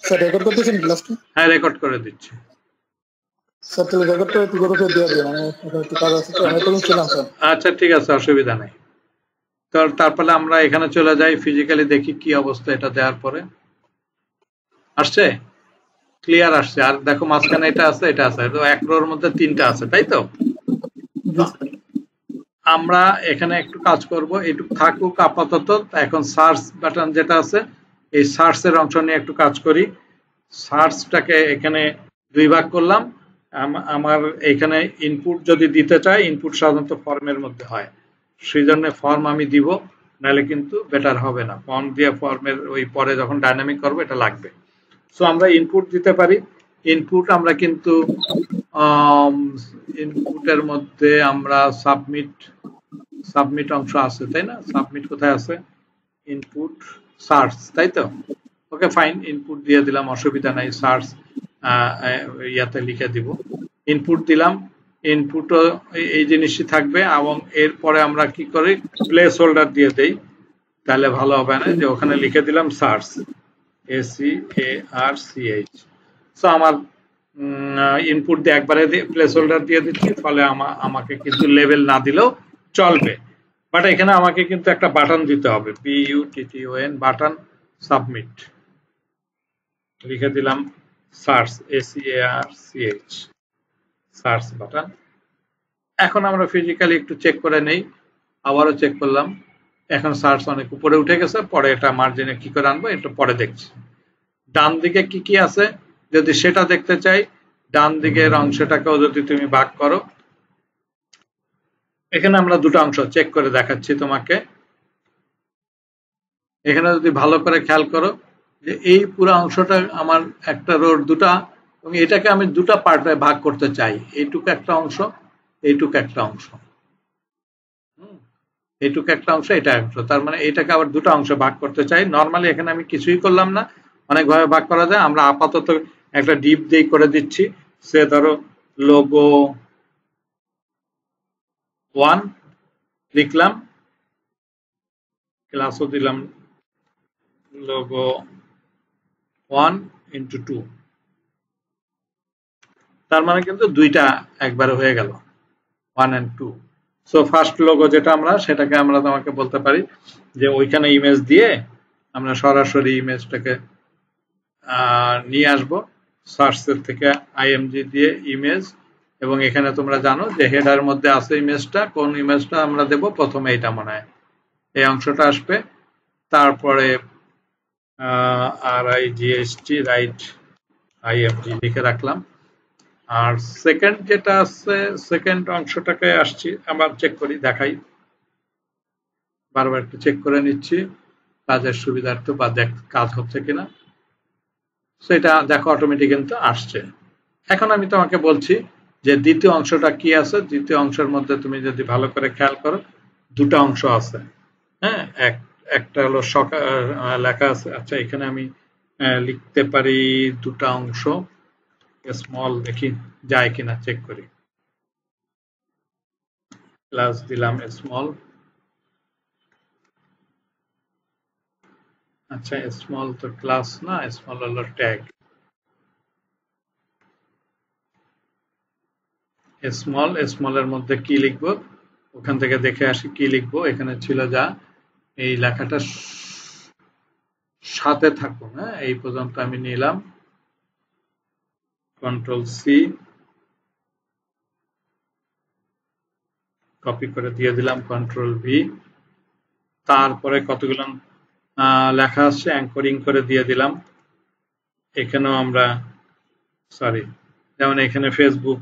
স্যার রেকর্ড করতেছেন ক্লাসটা? হ্যাঁ, রেকর্ড করে দিচ্ছি। স্যার তাহলে রেকর্ডটা একটু করে দিয়ে দিন, আমি একটু কাজ আছে তো, আমি তো ছিলাম স্যার। আচ্ছা ঠিক আছে, অসুবিধা নেই। তারপরে আমরা এখানে চলে যাই, ফিজিক্যালি দেখি কি অবস্থা এটা দেওয়ার পরে। আসছে? ক্লিয়ার আসছে? আর দেখো মাঝখানে এটা আছে, এটা আছে, এক রোর মধ্যে 3টা আছে, তাই তো? আমরা এখানে একটু কাজ করব, একটু থাকুক আপাতত। এখন সার্চ বাটন যেটা আছে, এই সার্চের অংশ নিয়ে একটু কাজ করি। সার্চটাকে এখানে 2 ভাগ করলাম। আমার এখানে ইনপুট যদি দিতে চাই, ইনপুট সাধারণত ফর্মের মধ্যে হয়, সেই জন্য ফর্ম আমি দিব, নাহলে কিন্তু বেটার হবে না। ফর্ম দিয়ে ফর্মের ওই পরে যখন ডাইনামিক করবো এটা লাগবে। সো আমরা ইনপুট দিতে পারি। ইনপুট আমরা কিন্তু ইনপুটের মধ্যে আমরা সাবমিট অংশ আছে, তাই না? সাবমিট কোথায় আছে? ইনপুট সার্চ, তাই তো? ওকে ফাইন, ইনপুট দিয়ে দিলাম, অসুবিধা নাই। সার্চ ইয়াতে লিখে দিব, ইনপুট দিলাম। ইনপুটও এই জিনিসই থাকবে, এবং এরপরে আমরা কি করি, প্লেস হোল্ডার দিয়ে দেই, তাহলে ভালো হবে না? যে ওখানে লিখে দিলাম সার্চ SEARCH। সো আমার ইনপুট দিয়ে একবারে প্লেস হোল্ডার দিয়ে দিচ্ছি, ফলে আমাকে কিন্তু লেভেল না দিলেও চলবে। বাট এখানে আমাকে কিন্তু একটা বাটন দিতে হবে, BUTTON বাটন, সাবমিট লিখে দিলাম, সার্চ SEARCH সার্চ বাটন। এখন আমরা ফিজিক্যালি একটু চেক করে নেই, আবারও চেক করলাম। এখন সার্চ অনেক উপরে উঠে গেছে, পরে এটা মার্জিনে কি করে আনবো এটা পরে দেখছি। ডান দিকে কি কি আছে যদি সেটা দেখতে চাই, ডান দিকের অংশটাকেও যদি তুমি ভাগ করো, এখানে আমরা 2টা অংশ চেক করে দেখাচ্ছি তোমাকে। এখানে যদি ভালো করে খেয়াল করো যে এই পুরো অংশটা আমার একটা রোর 2টা, এবং এটাকে আমি 2টা পার্টে ভাগ করতে চাই। এইটুকু একটা অংশ, এইটুকু একটা অংশ, এইটুকু একটা অংশ, এটা অংশ। তার মানে এটাকে আবার 2টা অংশে ভাগ করতে চাই। নর্মালি এখানে আমি কিছুই করলাম না, অনেকভাবে ভাগ করা যায়। আমরা আপাতত একটা ডিপ দিয়ে করে দিচ্ছি। সে ধরো লোগো 1 লিখলাম, ক্লাসও দিলাম লোগো 1x2। তার মানে কিন্তু 2টা একবারে হয়ে গেল, 1 and 2। সো ফার্স্ট লোগো যেটা আমরা, সেটাকে আমরা তোমাকে বলতে পারি যে ওইখানে ইমেজ দিয়ে আমরা সরাসরি ইমেজটাকে নিয়ে আসবো সার্চের থেকে, IMG দিয়ে ইমেজ, এবং এখানে তোমরা জানো যে হেডার মধ্যে আছে ইমেজটা, কোন ইমেজটা আমরা দেব, প্রথমে এটা মনে হয় এই অংশটা আসবে, তারপরে RIGHT রাইট IMG লিখে রাখলাম। আর সেকেন্ড যেটা আছে, সেকেন্ড অংশটাকে আসছি, আবার চেক করি, দেখাই, বারবার একটু চেক করে নিচ্ছি কাজের সুবিধার্থে, বা কাজ হচ্ছে কিনা। সেটা দেখো অটোমেটিক কিন্তু আসছে। এখন আমি তোমাকে বলছি যে দ্বিতীয় অংশটা কি আছে। দ্বিতীয় অংশের মধ্যে তুমি যদি ভালো করে খেয়াল করো, দুটো অংশ আছে। হ্যাঁ, একটা হলো লেখা আছে। আচ্ছা, এখানে আমি লিখতে পারি দুটা অংশ, স্মল, দেখি যায় কিনা চেক করি। প্লাস দিলাম স্মল। আচ্ছা, স্মল তো ক্লাস না, স্মল হলো ট্যাগ। স্মলের মধ্যে কি লিখবো, ওখান থেকে দেখে আসি কি লিখবো। এখানে ছিল যা, এই লেখাটা সাথে থাকুন। হ্যাঁ, এই পর্যন্ত আমি নিলাম, কন্ট্রোল সি, কপি করে দিয়ে দিলাম, কন্ট্রোল ভি। তারপরে কতগুলো লেখা আসছে, অ্যাঙ্করিং করে দিয়ে দিলাম। এখানেও আমরা, সরি, যেমন এখানে ফেসবুক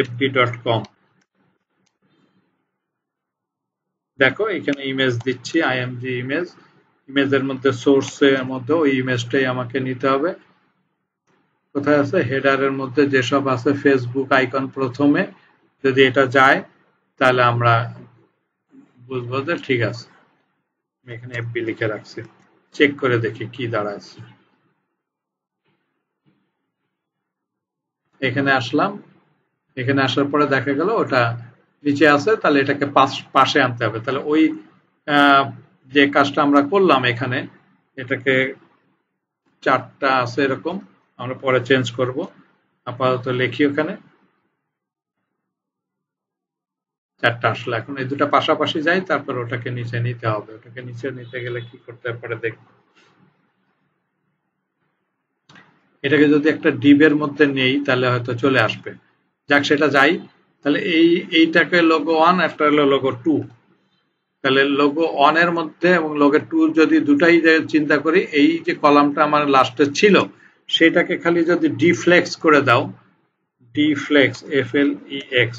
fb.com, দেখো এখানে ইমেজ দিচ্ছি, IMG ইমেজ। ইমেজের মধ্যে সোর্সের মধ্যে ওই ইমেজটাই আমাকে নিতে হবে। কোথায় আছে, হেডারের মধ্যে যেসব আছে ফেসবুক আইকন প্রথমে, যদি এটা যায় তাহলে আমরা বুঝবো যে ঠিক আছে। আমি এখানে FB লিখে রাখছি, চেক করে দেখি কি দাঁড়াচ্ছে। এখানে আসলাম, এখানে আসার পরে দেখা গেল ওটা নিচে আছে, তাহলে এটাকে পাশে আনতে হবে। তাহলে ওই যে কাজটা আমরা করলাম এখানে, এটাকে চারটা আছে এরকম, আমরা পরে চেঞ্জ করব। আপাতত লিখি ওখানে চারটা আসলে। এখন এই দুটা পাশাপাশি যাই, তারপর ওটাকে নিচে নিতে হবে। ওটাকে নিচে নিতে গেলে কি করতে হবে পরে দেখব। এটাকে যদি একটা ডিবের মধ্যে নেই তাহলে হয়তো চলে আসবে। যাক, সেটা যাই। তাহলে এইটাকে লোগো 1, একটা হলো লোগো 2। তাহলে লোগো 1 এর মধ্যে এবং লোগো 2 যদি দুটাই চিন্তা করি, এই যে কলামটা আমার লাস্টে ছিল সেটাকে খালি যদি ডিফ্লেক্স করে দাও, ডিফ্লেক্স, FLEX,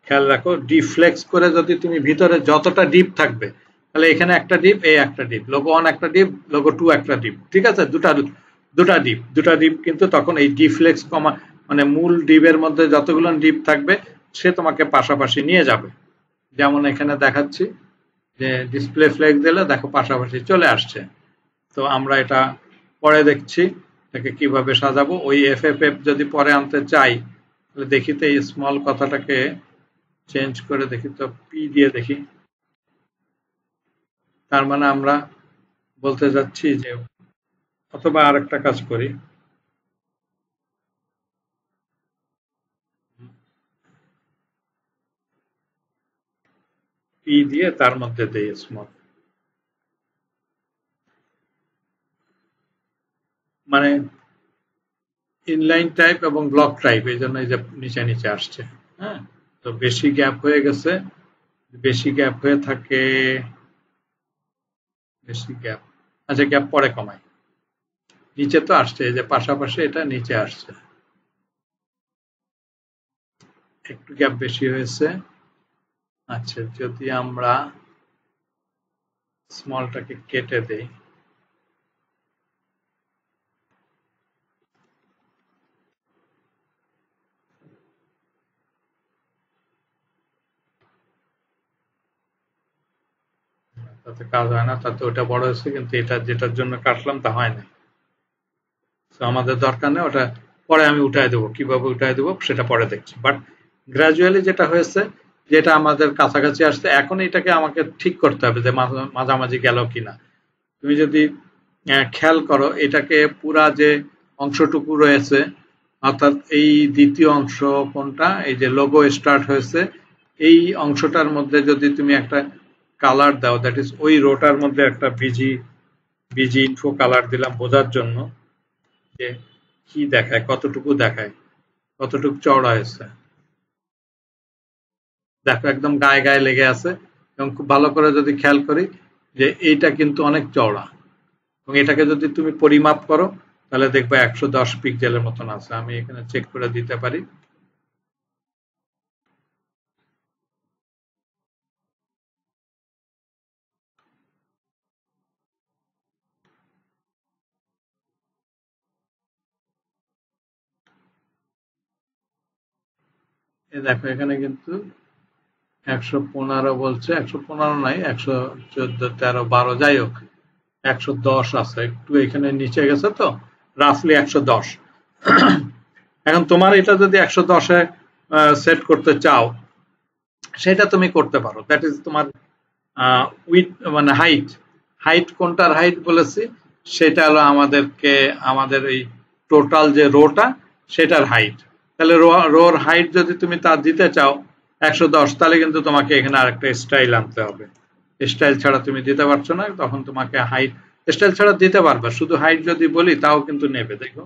খেয়াল রাখো, ডিফ্লেক্স করে যদি তুমি ভিতরে যতটা ডিপ থাকবে, তাহলে এখানে একটা ডিপ, এই একটা ডিপ, লোগো 1 একটা ডিপ, লোগো 2 একটা ডিপ, ঠিক আছে, দুটা ডিপ কিন্তু তখন এই ডিফ্লেক্স কমা, মানে মূল ডিপের মধ্যে যতগুলো ডিপ থাকবে সে তোমাকে পাশাপাশি নিয়ে যাবে। যেমন এখানে দেখাচ্ছি যে ডিসপ্লে ফ্লেক্স দিলে দেখো পাশাপাশি চলে আসছে। তো আমরা এটা পরে দেখছি এটাকে কিভাবে সাজাবো। ওই FFF যদি পরে আনতে চাই তাহলে দেখি তো, এই স্মল কথাটাকে চেঞ্জ করে দেখি তো, পি দিয়ে দেখি। তার মানে আমরা বলতে যাচ্ছি যে, অথবা আরেকটা কাজ করি, পি দিয়ে তার মধ্যে দেই স্মল, মানে ইনলাইন টাইপ এবং ব্লক টাইপ, এই জন্য এই যে নিচে নিচে আসছে। হ্যাঁ, তো বেশি গ্যাপ হয়ে গেছে, বেশি গ্যাপ হয়ে থাকে, বেশি গ্যাপ, আচ্ছা গ্যাপ পরে কমাই। নিচে তো আসছে, এই যে পাশাপাশি এটা নিচে আসছে, একটু গ্যাপ বেশি হয়েছে। আচ্ছা, যদি আমরা স্মলটাকে কেটে দেই, তাতে কাজ হয় না, তাতে ওটা বড় হয়েছে, কিন্তু এটা যেটার জন্য কাটলাম তা হয় না। তো আমাদের দরকার নেই, ওটা পরে আমি উঠায় দেবো। কিভাবে উঠায় দেবো সেটা পরে দেখছি। বাট গ্রাজুয়ালি যেটা হয়েছে, যেটা আমাদের কাছাকাছি আসছে, এখন এটাকে আমাকে ঠিক করতে হবে যে মাঝামাঝি গেল কিনা। তুমি যদি খেয়াল করো, এটাকে পুরা যে অংশটুকু রয়েছে, অর্থাৎ এই দ্বিতীয় অংশ কোনটা, এই যে লোগো স্টার্ট হয়েছে, এই অংশটার মধ্যে যদি তুমি একটা কালার দাও, দ্যাট ইজ ওই রোটার মধ্যে একটা বিজি ইনফো কালার দিলাম বোঝার জন্য যে কি দেখায়, কতটুকু দেখায়, কতটুকু চওড়া হয়েছে। দেখো একদম গায়ে গায়ে লেগে আছে, এবং খুব ভালো করে যদি খেয়াল করি যে এইটা কিন্তু অনেক চওড়া, এবং এটাকে যদি তুমি পরিমাপ করো তাহলে দেখবে 110 পিক্সেলের মতন আছে। আমি এখানে চেক করে দিতে পারি। দেখো এখানে কিন্তু 115 বলছে, 115 নাই, 114, 13, 12, যাই হোক 110 আছে, একটু এখানে নিচে গেছে তো, রাফলি 110। এখন তোমার এটা যদি 110-এ সেট করতে চাও সেটা তুমি করতে পারো, দ্যাট ইজ তোমার উইথ মানে হাইট। হাইট কোনটার হাইট বলেছি, সেটা হলো আমাদের এই টোটাল যে রোটা সেটার হাইট। তাহলে রোর হাইট যদি তুমি তার দিতে চাও 110, তাহলে কিন্তু তোমাকে এখানে আরেকটা স্টাইল আনতে হবে। স্টাইল ছাড়া তুমি দিতে পারছো না, তখন তোমাকে হাইট স্টাইল ছাড়া দিতে পারবে। শুধু হাইট যদি বলি তাও কিন্তু নেবে। দেখো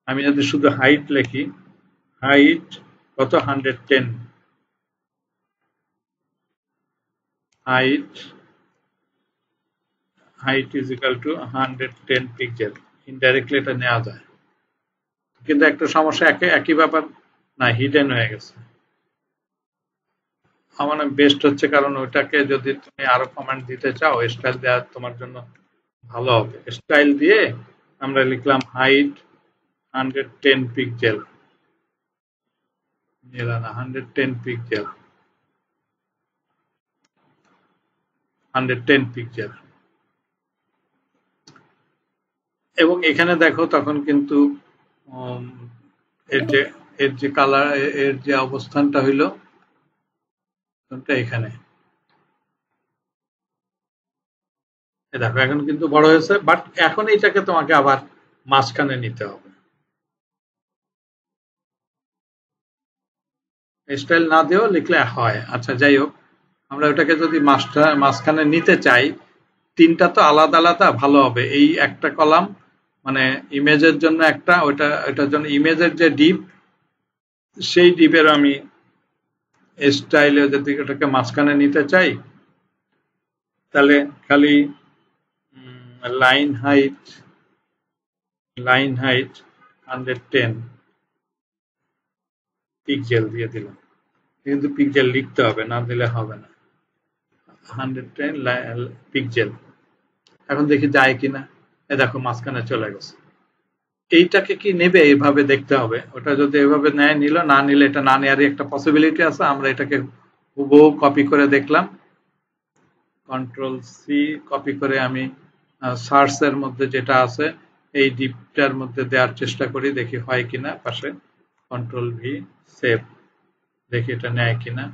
আমি যদি শুধু হাইট লিখি, হাইট কত, 110, height is equal to 110 pixel, indirectly এটা নেওয়া যায়, কিন্তু একটা সমস্যা, একই ব্যাপার না, হিডেন হয়ে গেছে। আমার বেস্ট হচ্ছে, কারণ ওইটাকে যদি তুমি আরো কমান্ড দিতে চাও, স্টাইল দেওয়া তোমার জন্য ভালো হবে। স্টাইল দিয়ে আমরা লিখলাম হাইট 110 পিক্সেল, 110 পিক্সেল, 110 পিক্সেল। এবং এখানে দেখো তখন কিন্তু এর যে কালার, এর যে অবস্থানটা হইলো এখানে, দেখো এখন কিন্তু বড় হয়েছে, বাট এখন এইটাকে তোমাকে আবার মাঝখানে নিতে হবে। স্টাইল না দিয়েও লিখলে হয়। আচ্ছা যাই হোক, আমরা ওটাকে যদি মাঝখানে নিতে চাই, তিনটা তো আলাদা আলাদা ভালো হবে। এই একটা কলাম মানে ইমেজের জন্য একটা, ওটার জন্য ইমেজের যে ডিপ, সেই ডিপের আমি স্টাইলে যদি ওটাকে মাঝখানে নিতে চাই, তাহলে খালি লাইন হাইট 110 পিক্সেল দিয়ে দিলাম, কিন্তু পিক্সেল লিখতে হবে, না দিলে হবে না। 110 পিক্সেল। এখন দেখি যায় কিনা, দেখো মাঝখানে চলে গেছে। এইটাকে কি নেবে এইভাবে দেখতে হবে, ওটা যদি এভাবে নেয় নিল, না নিলে এটা না নেওয়ারই একটা পসিবিলিটি আছে। আমরা এটাকে হুবহু কপি করে দেখলাম, কন্ট্রোল সি কপি করে আমি সার্চ এর মধ্যে যেটা আছে এই ডিপটার মধ্যে দেওয়ার চেষ্টা করি, দেখি হয় কিনা। পাশে কন্ট্রোল ভি সেভ, দেখি এটা নেয় কিনা।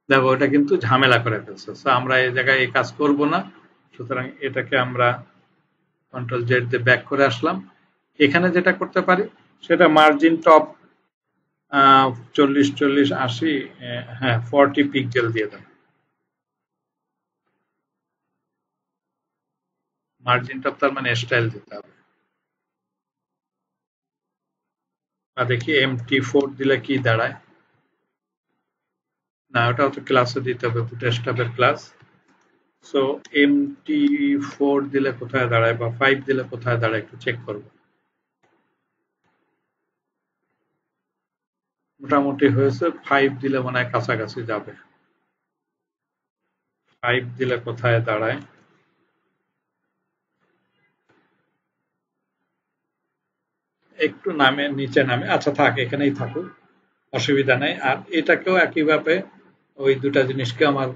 দেখো এটা কিন্তু ঝামেলা করে ফেলছে, আমরা এই জায়গায় এই কাজ করব না। সুতরাং এটাকে আমরা কন্ট্রোল জেড দিয়ে ব্যাক করে আসলাম। এখানে যেটা করতে পারি সেটা মার্জিন টপ 40, 40, 80, হ্যাঁ 40 পিক্সেল দিয়ে দেন। মার্জিন টপ তার মানে স্টাইল দিতে হবে। দেখি MT4 দিলে কি দাঁড়ায়, না ওটাও তো ক্লাসে দিতে হবে, বুটস্ট্র্যাপের ক্লাস। সো MT4 দিলে কোথায় দাঁড়ায়, বা 5 দিলে কোথায় দাঁড়ায়, একটু চেক করব। মোটামুটি হয়েছে, 5 দিলে মনে হয় কাছাকাছি যাবে। 5 দিলে কোথায় দাঁড়ায়, একটু নামে, নিচে নামে। আচ্ছা থাক, এখানেই থাকুক, অসুবিধা নেই। আর এটাকেও একইভাবে ওই দুটা জিনিসকে আমার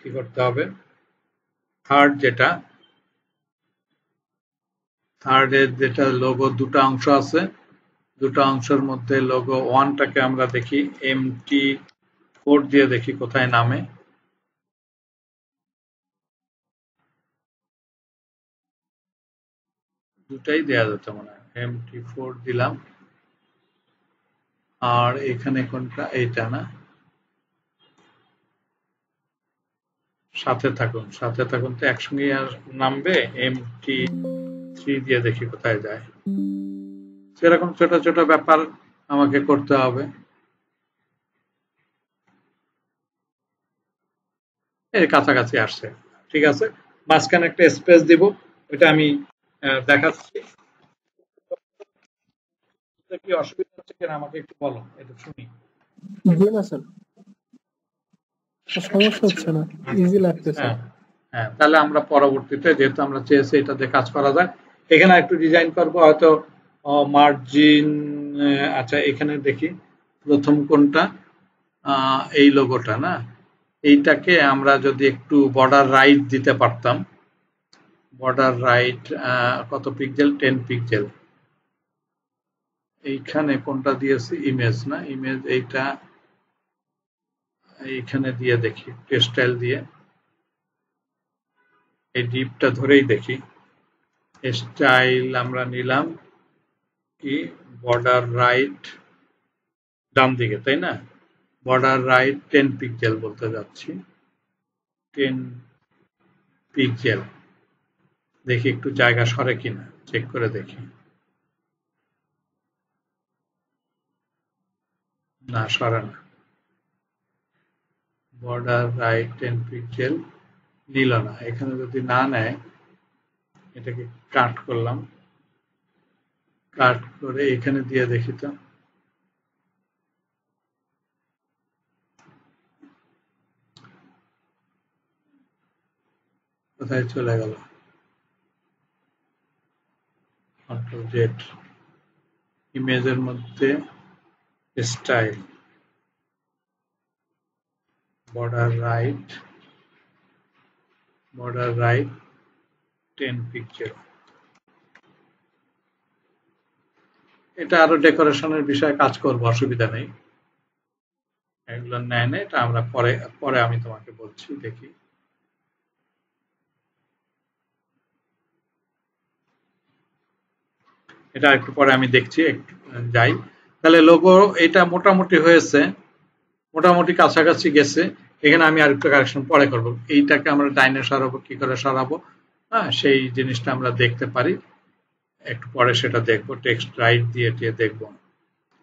কি করতে হবে, থার্ডের যেটা লোগো দুটো অংশ আছে, দুটো অংশের মধ্যে লোগো 1টাকে আমরা দেখি MT4 দিয়ে দেখি কোথায় নামে। দুটাই দেয়া যেত মনে হয়, MT4 দিলাম। আর এখানে কোনটা, এইটা না, সাথে থাকুন তো একসঙ্গে আর নামবে। MT3 দিয়ে দেখি কোথায় যায়। সেরকম ছোট ছোট ব্যাপার আমাকে করতে হবে। এই কাছাকাছি আসছে, ঠিক আছে। মাঝখানে একটা স্পেস দিব, এটা আমি দেখাচ্ছি। কি অসুবিধা হচ্ছে কিনা আমাকে একটু বলো, এটা শুনি। জি না স্যার, সমস্যা হচ্ছে না, ইজি লাগতেছে। হ্যাঁ হ্যাঁ, তাহলে আমরা পরবর্তীতে যেহেতু আমরা চেয়েছি এটাতে কাজ করা যায়, এখানে একটু ডিজাইন করব হয়তো মার্জিন। আচ্ছা এখানে দেখি প্রথম কোনটা, এই লোগোটা না, এইটাকে আমরা যদি একটু বর্ডার রাইট দিতে পারতাম। বর্ডার রাইট কত পিক্সেল, 10 পিক্সেল। এইখানে কোনটা দিয়েছি, ইমেজ না, ইমেজ এইটা এইখানে দিয়ে দেখি, টেক্সটাইল দিয়ে এই ডিপটা ধরেই দেখি। স্টাইল আমরা নিলাম কি, বর্ডার রাইট ডান দিকে, তাই না? বর্ডার রাইট 10 পিক্সেল বলতে যাচ্ছি, 10 পিক্সেল। দেখি একটু জায়গা সরে কিনা, চেক করে দেখি। না, সরে না। বর্ডার রাইট 10 পিক্সেল নিল না। এখানে যদি না নেয়, এটাকে কাট করলাম, কাট করে এখানে দিয়ে দেখি তো। কোথায় চলে গেল? কন্ট্রোল জেড, ইমেজের মধ্যে স্টাইল, বর্ডার রাইট 10 পিক্সেল। এটা আরো ডেকোরেশনের বিষয়ে কাজ করবো, অসুবিধা নেই। এগুলো নেয় না, এটা আমরা পরে পরে আমি তোমাকে বলছি, দেখি। এটা একটু পরে আমি দেখছি, একটু যাই। তাহলে লোগো এটা মোটামুটি হয়েছে, মোটামুটি কাছাকাছি গেছে। এখানে আমি আরেকটু কারেকশন পরে করব। এইটাকে আমরা ডাইনে সরাবো, কি করে সরাবো, হ্যাঁ সেই জিনিসটা আমরা দেখতে পারি, একটু পরে সেটা দেখবো, টেক্সট রাইট দিয়ে দেখবো।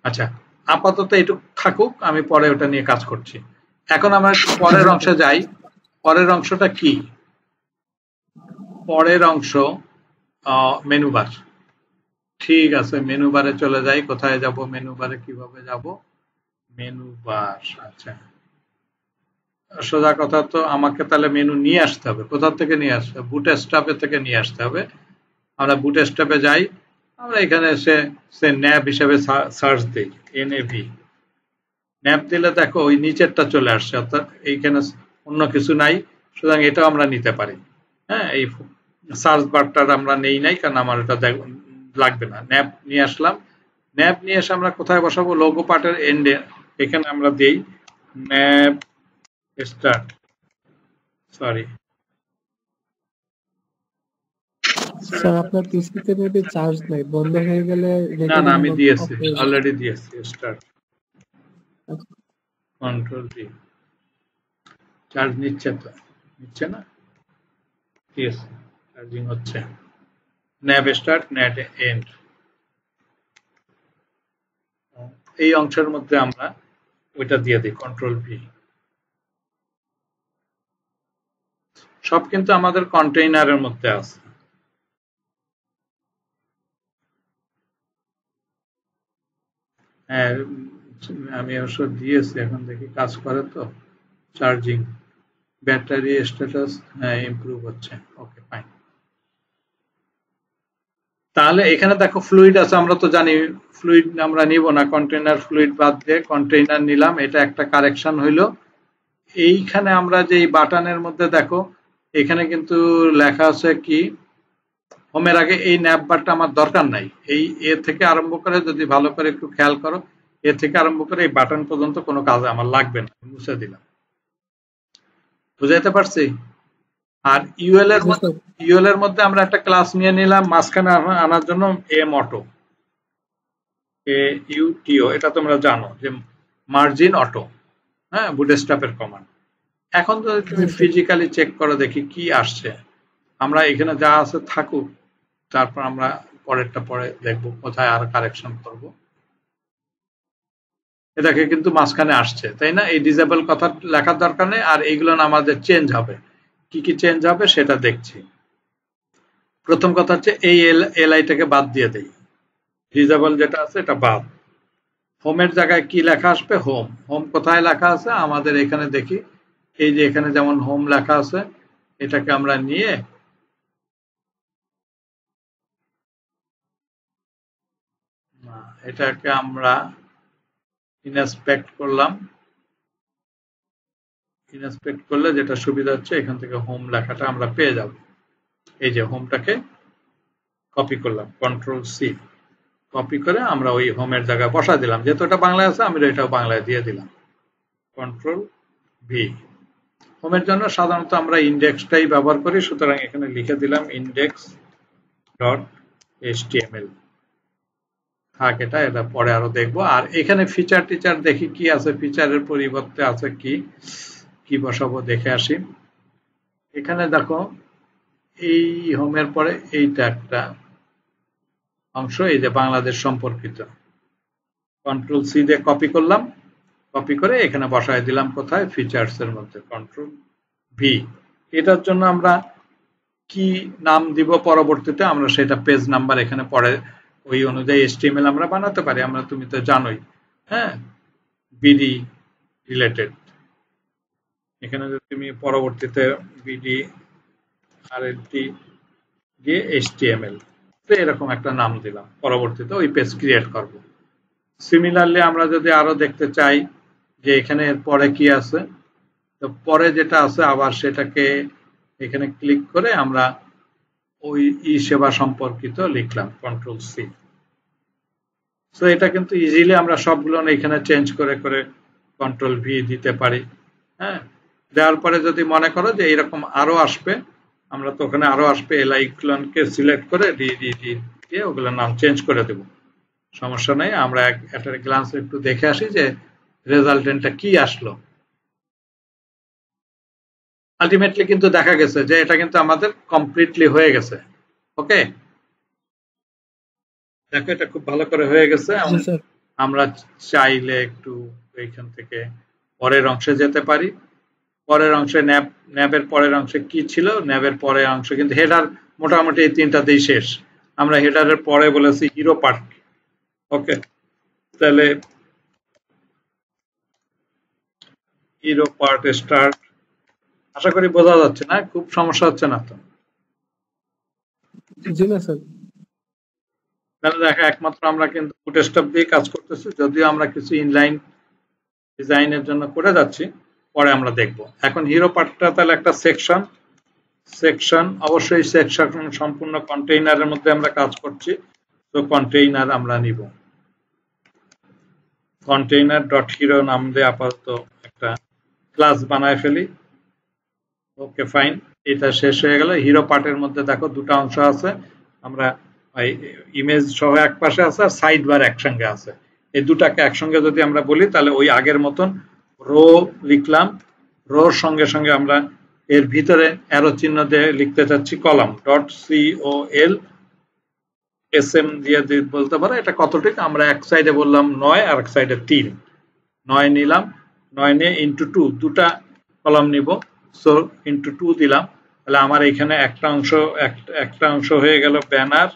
আচ্ছা, আপাতত এটুকু থাকুক, আমি পরে ওটা নিয়ে কাজ করছি। এখন আমরা পরের অংশে যাই। পরের অংশটা কি? পরের অংশ মেনু বার। ঠিক আছে, মেনু বারে চলে যাই। কোথায় যাব মেনু বারে, কিভাবে যাব মেনু বার? আচ্ছা, সোজা কথা তো আমাকে তাহলে মেনু নিয়ে আসতে হবে। কোথা থেকে নিয়ে আসতে হবে? বুটস্ট্র্যাপ থেকে নিয়ে আসতে হবে। আমরা বুটস্ট্র্যাপে যাই, আমরা এখানে এসে সে ন্যাব হিসেবে সার্চ দিই, এনএভি। ন্যাব দিলে দেখো ওই নিচেরটা চলে আসছে, অর্থাৎ এইখানে অন্য কিছু নাই, সুতরাং এটাও আমরা নিতে পারি। হ্যাঁ, এই সার্চ বারটা আমরা নেই নাই, কারণ আমার এটা লাগবে না। ন্যাব নিয়ে আসলাম, ন্যাব নিয়ে এসে আমরা কোথায় বসাবো? লোগো পার্টের এন্ডে এখানে আমরা দেই ন্যাব স্টার্ট, সরি স্যার আপনার পিসিতে মেবি চার্জ নাই, বন্ধ হয়ে গেলে না না, আমি দিয়েছি, off হয়ে যাবে। অলরেডি দিয়েছি। স্টার্ট, আচ্ছা, কন্ট্রোল টি। চার্জ নিচ্ছে তো, নিচ্ছে না? দিয়েছি, চার্জিং হচ্ছে। ন্যাব স্টার্ট, ন্যাব এন্ড। এই অংশের মধ্যে আমরা ওইটা দিয়ে দিই, কন্ট্রোল ভি। সব কিন্তু আমাদের কন্টেইনারের মধ্যে আছে। হ্যাঁ, আমি অবশ্য দিয়েছি, এখন দেখি কাজ করে তো। চার্জিং, ব্যাটারি স্ট্যাটাস, হ্যাঁ ইমপ্রুভ হচ্ছে। Okay fine. তাহলে এখানে দেখো ফ্লুইড আছে, আমরা তো জানি ফ্লুইড আমরা নিব না, কন্টেইনার ফ্লুইড বাদ দিয়ে কন্টেইনার নিলাম, এটা একটা কারেকশন হইলো। এইখানে আমরা যে বাটনের মধ্যে দেখো, এখানে কিন্তু লেখা আছে কি, হোমের আগে এই ন্যাব বারটা আমার দরকার নাই। এই এ থেকে আরম্ভ করে, যদি ভালো করে একটু খেয়াল করো, এ থেকে আরম্ভ করে এই বাটন পর্যন্ত কোনো কাজে আমার লাগবে না, মুছে দিলাম। বুঝাইতে পারছি? আর ইউএল এর মধ্যে আমরা একটা ক্লাস নিয়ে নিলাম মাঝখানে আনার জন্য, এম অটো, ইউটিও, এটা তোমরা জানো যে মার্জিন অটো, হ্যাঁ বুটস্ট্র্যাপের কমান্ড। এখন যদি তুমি ফিজিক্যালি চেক করো, দেখি কি আসছে। আমরা এখানে যা আছে থাকুক, তারপর আমরা পরেরটা পরে দেখবো কোথায় আর কারেকশন করব। এটাকে কিন্তু মাঝখানে আসছে, তাই না? এই ডিসেবল কথা লেখার দরকার নেই, আর এইগুলো না আমাদের চেঞ্জ হবে। কি কি চেঞ্জ হবে সেটা দেখছি। প্রথম কথা হচ্ছে এই এলআইটাকে বাদ দিয়ে দেই, ডিসেবল যেটা আছে এটা বাদ। হোমের জায়গায় কি লেখা আসবে? হোম। হোম কোথায় লেখা আছে? আমাদের এখানে দেখি, এই যে এখানে যেমন হোম লেখা আছে, এটাকে আমরা নিয়ে এটাকে আমরা ইনস্পেক্ট করলাম। ইনস্পেক্ট করলে যেটা সুবিধা হচ্ছে, এখান থেকে হোম লেখাটা আমরা পেয়ে যাব। এই যে হোমটাকে কপি করলাম, কন্ট্রোল সি, কপি করে আমরা ওই হোমের জায়গায় বসা দিলাম। যেহেতু এটা বাংলায় আছে, আমি এটাও বাংলায় দিয়ে দিলাম, কন্ট্রোল ভি। হোমের জন্য সাধারণত আমরা ইন্ডেক্সটাই ব্যবহার করি, সুতরাং এখানে লিখে দিলাম ইন্ডেক্স ডট এইচটিএমএল। থাক, এটা পরে আরো দেখবো। আর এখানে ফিচার টিচার দেখি কি আছে, ফিচারের পরিবর্তে আছে কি কি বসাবো দেখে আসি। এখানে দেখো, এই হোমের পরে এইটা একটা অংশ, এই যে বাংলাদেশ সম্পর্কিত, কন্ট্রোল সি দিয়ে কপি করলাম, কপি করে এখানে বসায় দিলাম কোথায়? ফিচার্স এর মধ্যে, কন্ট্রোল ভি। এটার জন্য আমরা কি নাম দিব পরবর্তীতে, আমরা সেটা পেজ নাম্বার এখানে পরে ওই অনুযায়ী এইচটিএমএল আমরা বানাতে পারি। আমরা, তুমি তো জানোই, হ্যাঁ, বিডি রিলেটেড। এখানে যদি তুমি পরবর্তীতে বিডি আরএলটি দিয়ে এইচটিএমএল, তো এরকম একটা নাম দিলাম, পরবর্তীতে ওই পেজ ক্রিয়েট করব। সিমিলারলি আমরা যদি আরো দেখতে চাই যে এখানে এর পরে কি আছে, তো পরে যেটা আছে আবার সেটাকে এখানে ক্লিক করে আমরা ওই ই সেবা সম্পর্কিত লিখলাম, কন্ট্রোল সি। তো এটা কিন্তু ইজিলি আমরা সবগুলো এখানে চেঞ্জ করে করে কন্ট্রোল ভি দিতে পারি। হ্যাঁ, দেওয়ার পরে যদি মনে করো যে এরকম আরো আসবে, আমরা তো ওখানে আরো আসবে, এলআইকলনকে সিলেক্ট করে ডি ডি ডি দিয়ে ওগুলোর নাম চেঞ্জ করে দেব, সমস্যা নেই। আমরা একটা গ্লান্স একটু দেখে আসি যে রেজাল্টেন্টটা কি আসলো। আলটিমেটলি কিন্তু দেখা গেছে যে এটা কিন্তু আমাদের কমপ্লিটলি হয়ে গেছে। ওকে, দেখো এটা খুব ভালো করে হয়ে গেছে। আমরা চাইলে একটু এইখান থেকে পরের অংশে যেতে পারি। পরের অংশে ন্যাবের পরের অংশে কি ছিল? ন্যাবের পরের অংশ কিন্তু হেডার মোটামুটি এই তিনটাতেই শেষ। আমরা হেডারের পরে বলেছি হিরো পার্ট। ওকে, তাহলে হিরো পার্ট স্টার্ট। আশা করি বোঝা যাচ্ছে না, খুব সমস্যা হচ্ছে না তো? জি না স্যার। তাহলে দেখো, একমাত্র আমরা কিন্তু ফুটস্টপ দিয়ে কাজ করতেছি, যদিও আমরা কিছু ইনলাইন ডিজাইনের জন্য করে যাচ্ছি, পরে আমরা দেখব। এখন হিরো পার্টটা তাহলে একটা সেকশন, অবশ্যই সেকশন সম্পূর্ণ কন্টেইনারের মধ্যে আমরা কাজ করছি, তো কন্টেইনার আমরা নিব। কন্টেইনার ডট হিরো নাম দিয়ে আপাতত একটা ক্লাস বানায় ফেলি। ওকে, ফাইন, এটা শেষ হয়ে গেল। হিরো পার্টের মধ্যে দেখো দুটো অংশ আছে, আমরা ইমেজ সহ এক পাশে আছে আর সাইড বার একসঙ্গে আছে। এই দুটাকে একসঙ্গে যদি আমরা বলি তাহলে ওই আগের মতন রো লিখলাম, রোর সঙ্গে সঙ্গে আমরা এর ভিতরে অ্যারো চিহ্ন দিয়ে লিখতে চাচ্ছি কলাম, ডট সিওএল এসএম দিয়ে বলতে পারো এটা কতটুক। আমরা এক সাইডে বললাম 9 আর এক সাইডে 3, 9 নিলাম, 9 নিয়ে ইন্টু 2, দুটা কলাম নিব, সো ইন্টু 2 দিলাম। তাহলে আমার এখানে একটা অংশ হয়ে গেল ব্যানার,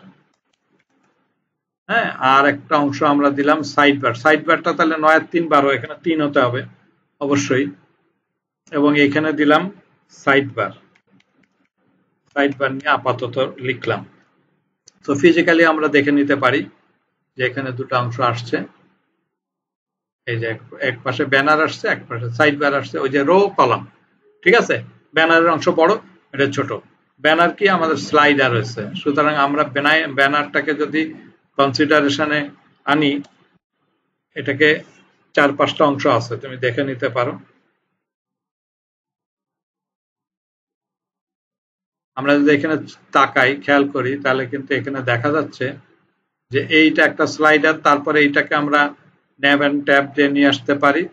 হ্যাঁ, আর একটা অংশ আমরা দিলাম সাইড বার। সাইড বারটা তাহলে 9 আর 3 12, এখানে 3 হতে হবে অবশ্যই। এবং এখানে দিলাম সাইড বার নিয়ে আপাতত লিখলাম। তো ফিজিক্যালি আমরা দেখে নিতে পারি যে এখানে দুটো অংশ আসছে, এই যে এক পাশে ব্যানার আসছে, এক পাশে সাইড বার আসছে, ওই যে রো কলাম, ঠিক আছে। ব্যানারের অংশ বড়, এটা ছোট। ব্যানার কি? আমাদের স্লাইডার রয়েছে, সুতরাং আমরা ব্যানারটাকে যদি কনসিডারেশনে আনি, এটাকে 4-5টা অংশ আছে, তুমি দেখে নিতে পারো। আমরা যদি এখানে তাকাই, খেয়াল করি, তাহলে কিন্তু এখানে দেখা যাচ্ছে যে এইটা একটা স্লাইডার, তারপরে এইটাকে আমরা ন্যাব এন্ড ট্যাব দিয়ে নিয়ে আসতে পারি,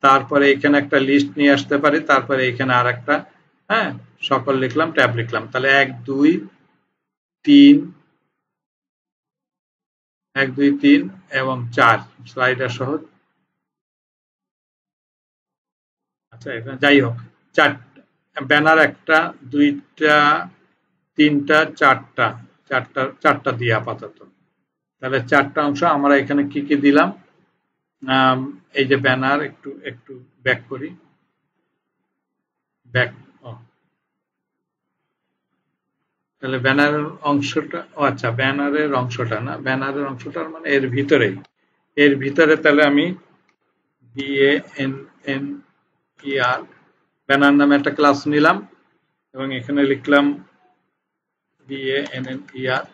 তারপরে এখানে একটা লিস্ট নিয়ে আসতে পারি, তারপরে এখানে আর একটা, হ্যাঁ, সকল লিখলাম, ট্যাব লিখলাম, তাহলে 1 2 3 এবং 4 স্লাইডার সহ আচ্ছা এখানে যাই হোক, ব্যানার একটা, দুইটা, তিনটা, চারটা দিয়ে আপাতত। তাহলে চারটা অংশ আমরা এখানে কি কি দিলাম? এই যে ব্যানার, একটু একটু ব্যাক করি, ব্যাক। তাহলে ব্যানারের অংশটা, আচ্ছা ব্যানারের অংশটা না, ব্যানারের অংশটার মানে এর ভিতরে তাহলে আমি BANNER ব্যানার নামে একটা ক্লাস নিলাম এবং এখানে লিখলাম BANNER।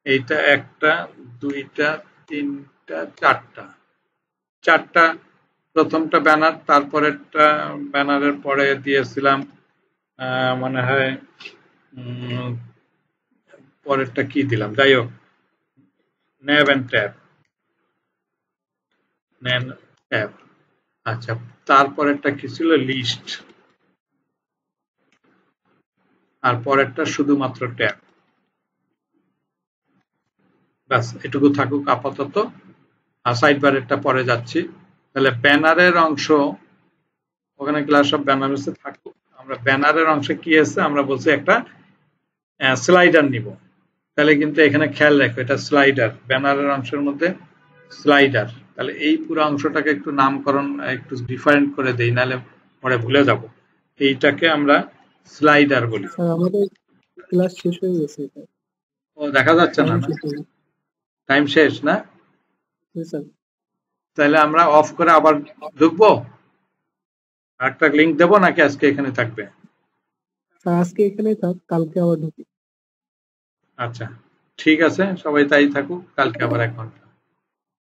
এইটা একটা, দুইটা, তিনটা, চারটা প্রথমটা ব্যানার, তারপরেরটা ব্যানারের পরে দিয়েছিলাম মনে হয় পরেরটা কি দিলাম, যাই হোক ন্যাব এন্ড ট্যাব। আচ্ছা তারপরেরটা কি ছিল? লিস্ট। আর পরেরটা শুধুমাত্র ট্যাব। ব্যাস এটুকু থাকুক আপাতত, আর সাইড বারেরটা পরে যাচ্ছি। তাহলে ব্যানারের অংশ ওখানে ক্লাস অফ ব্যানার্সে থাকুক। আমরা ব্যানারের অংশে কি আছে আমরা বলছি একটা স্লাইডার নিব। তাহলে কিন্তু এখানে খেয়াল রাখো এটা স্লাইডার, ব্যানারের অংশের মধ্যে স্লাইডার। তাহলে এই পুরো অংশটাকে একটু নামকরণ একটু ডিফারেন্ট করে দেই, নাহলে পরে ভুলে যাব। এইটাকে আমরা স্লাইডার বলি। স্যার আমাদের ক্লাস শেষ হয়ে গেছে। ও দেখা যাচ্ছে না, টাইম শেষ না? স্যার তাহলে আমরা অফ করে আবার ঢুকবো, একটা লিংক দেবো নাকি আজকে এখানে থাকবে? আজকে এখানেই থাক, কালকে আবার ঢুকি। আচ্ছা ঠিক আছে, সবাই তাই থাকুক, কালকে আবার 1 ঘন্টা।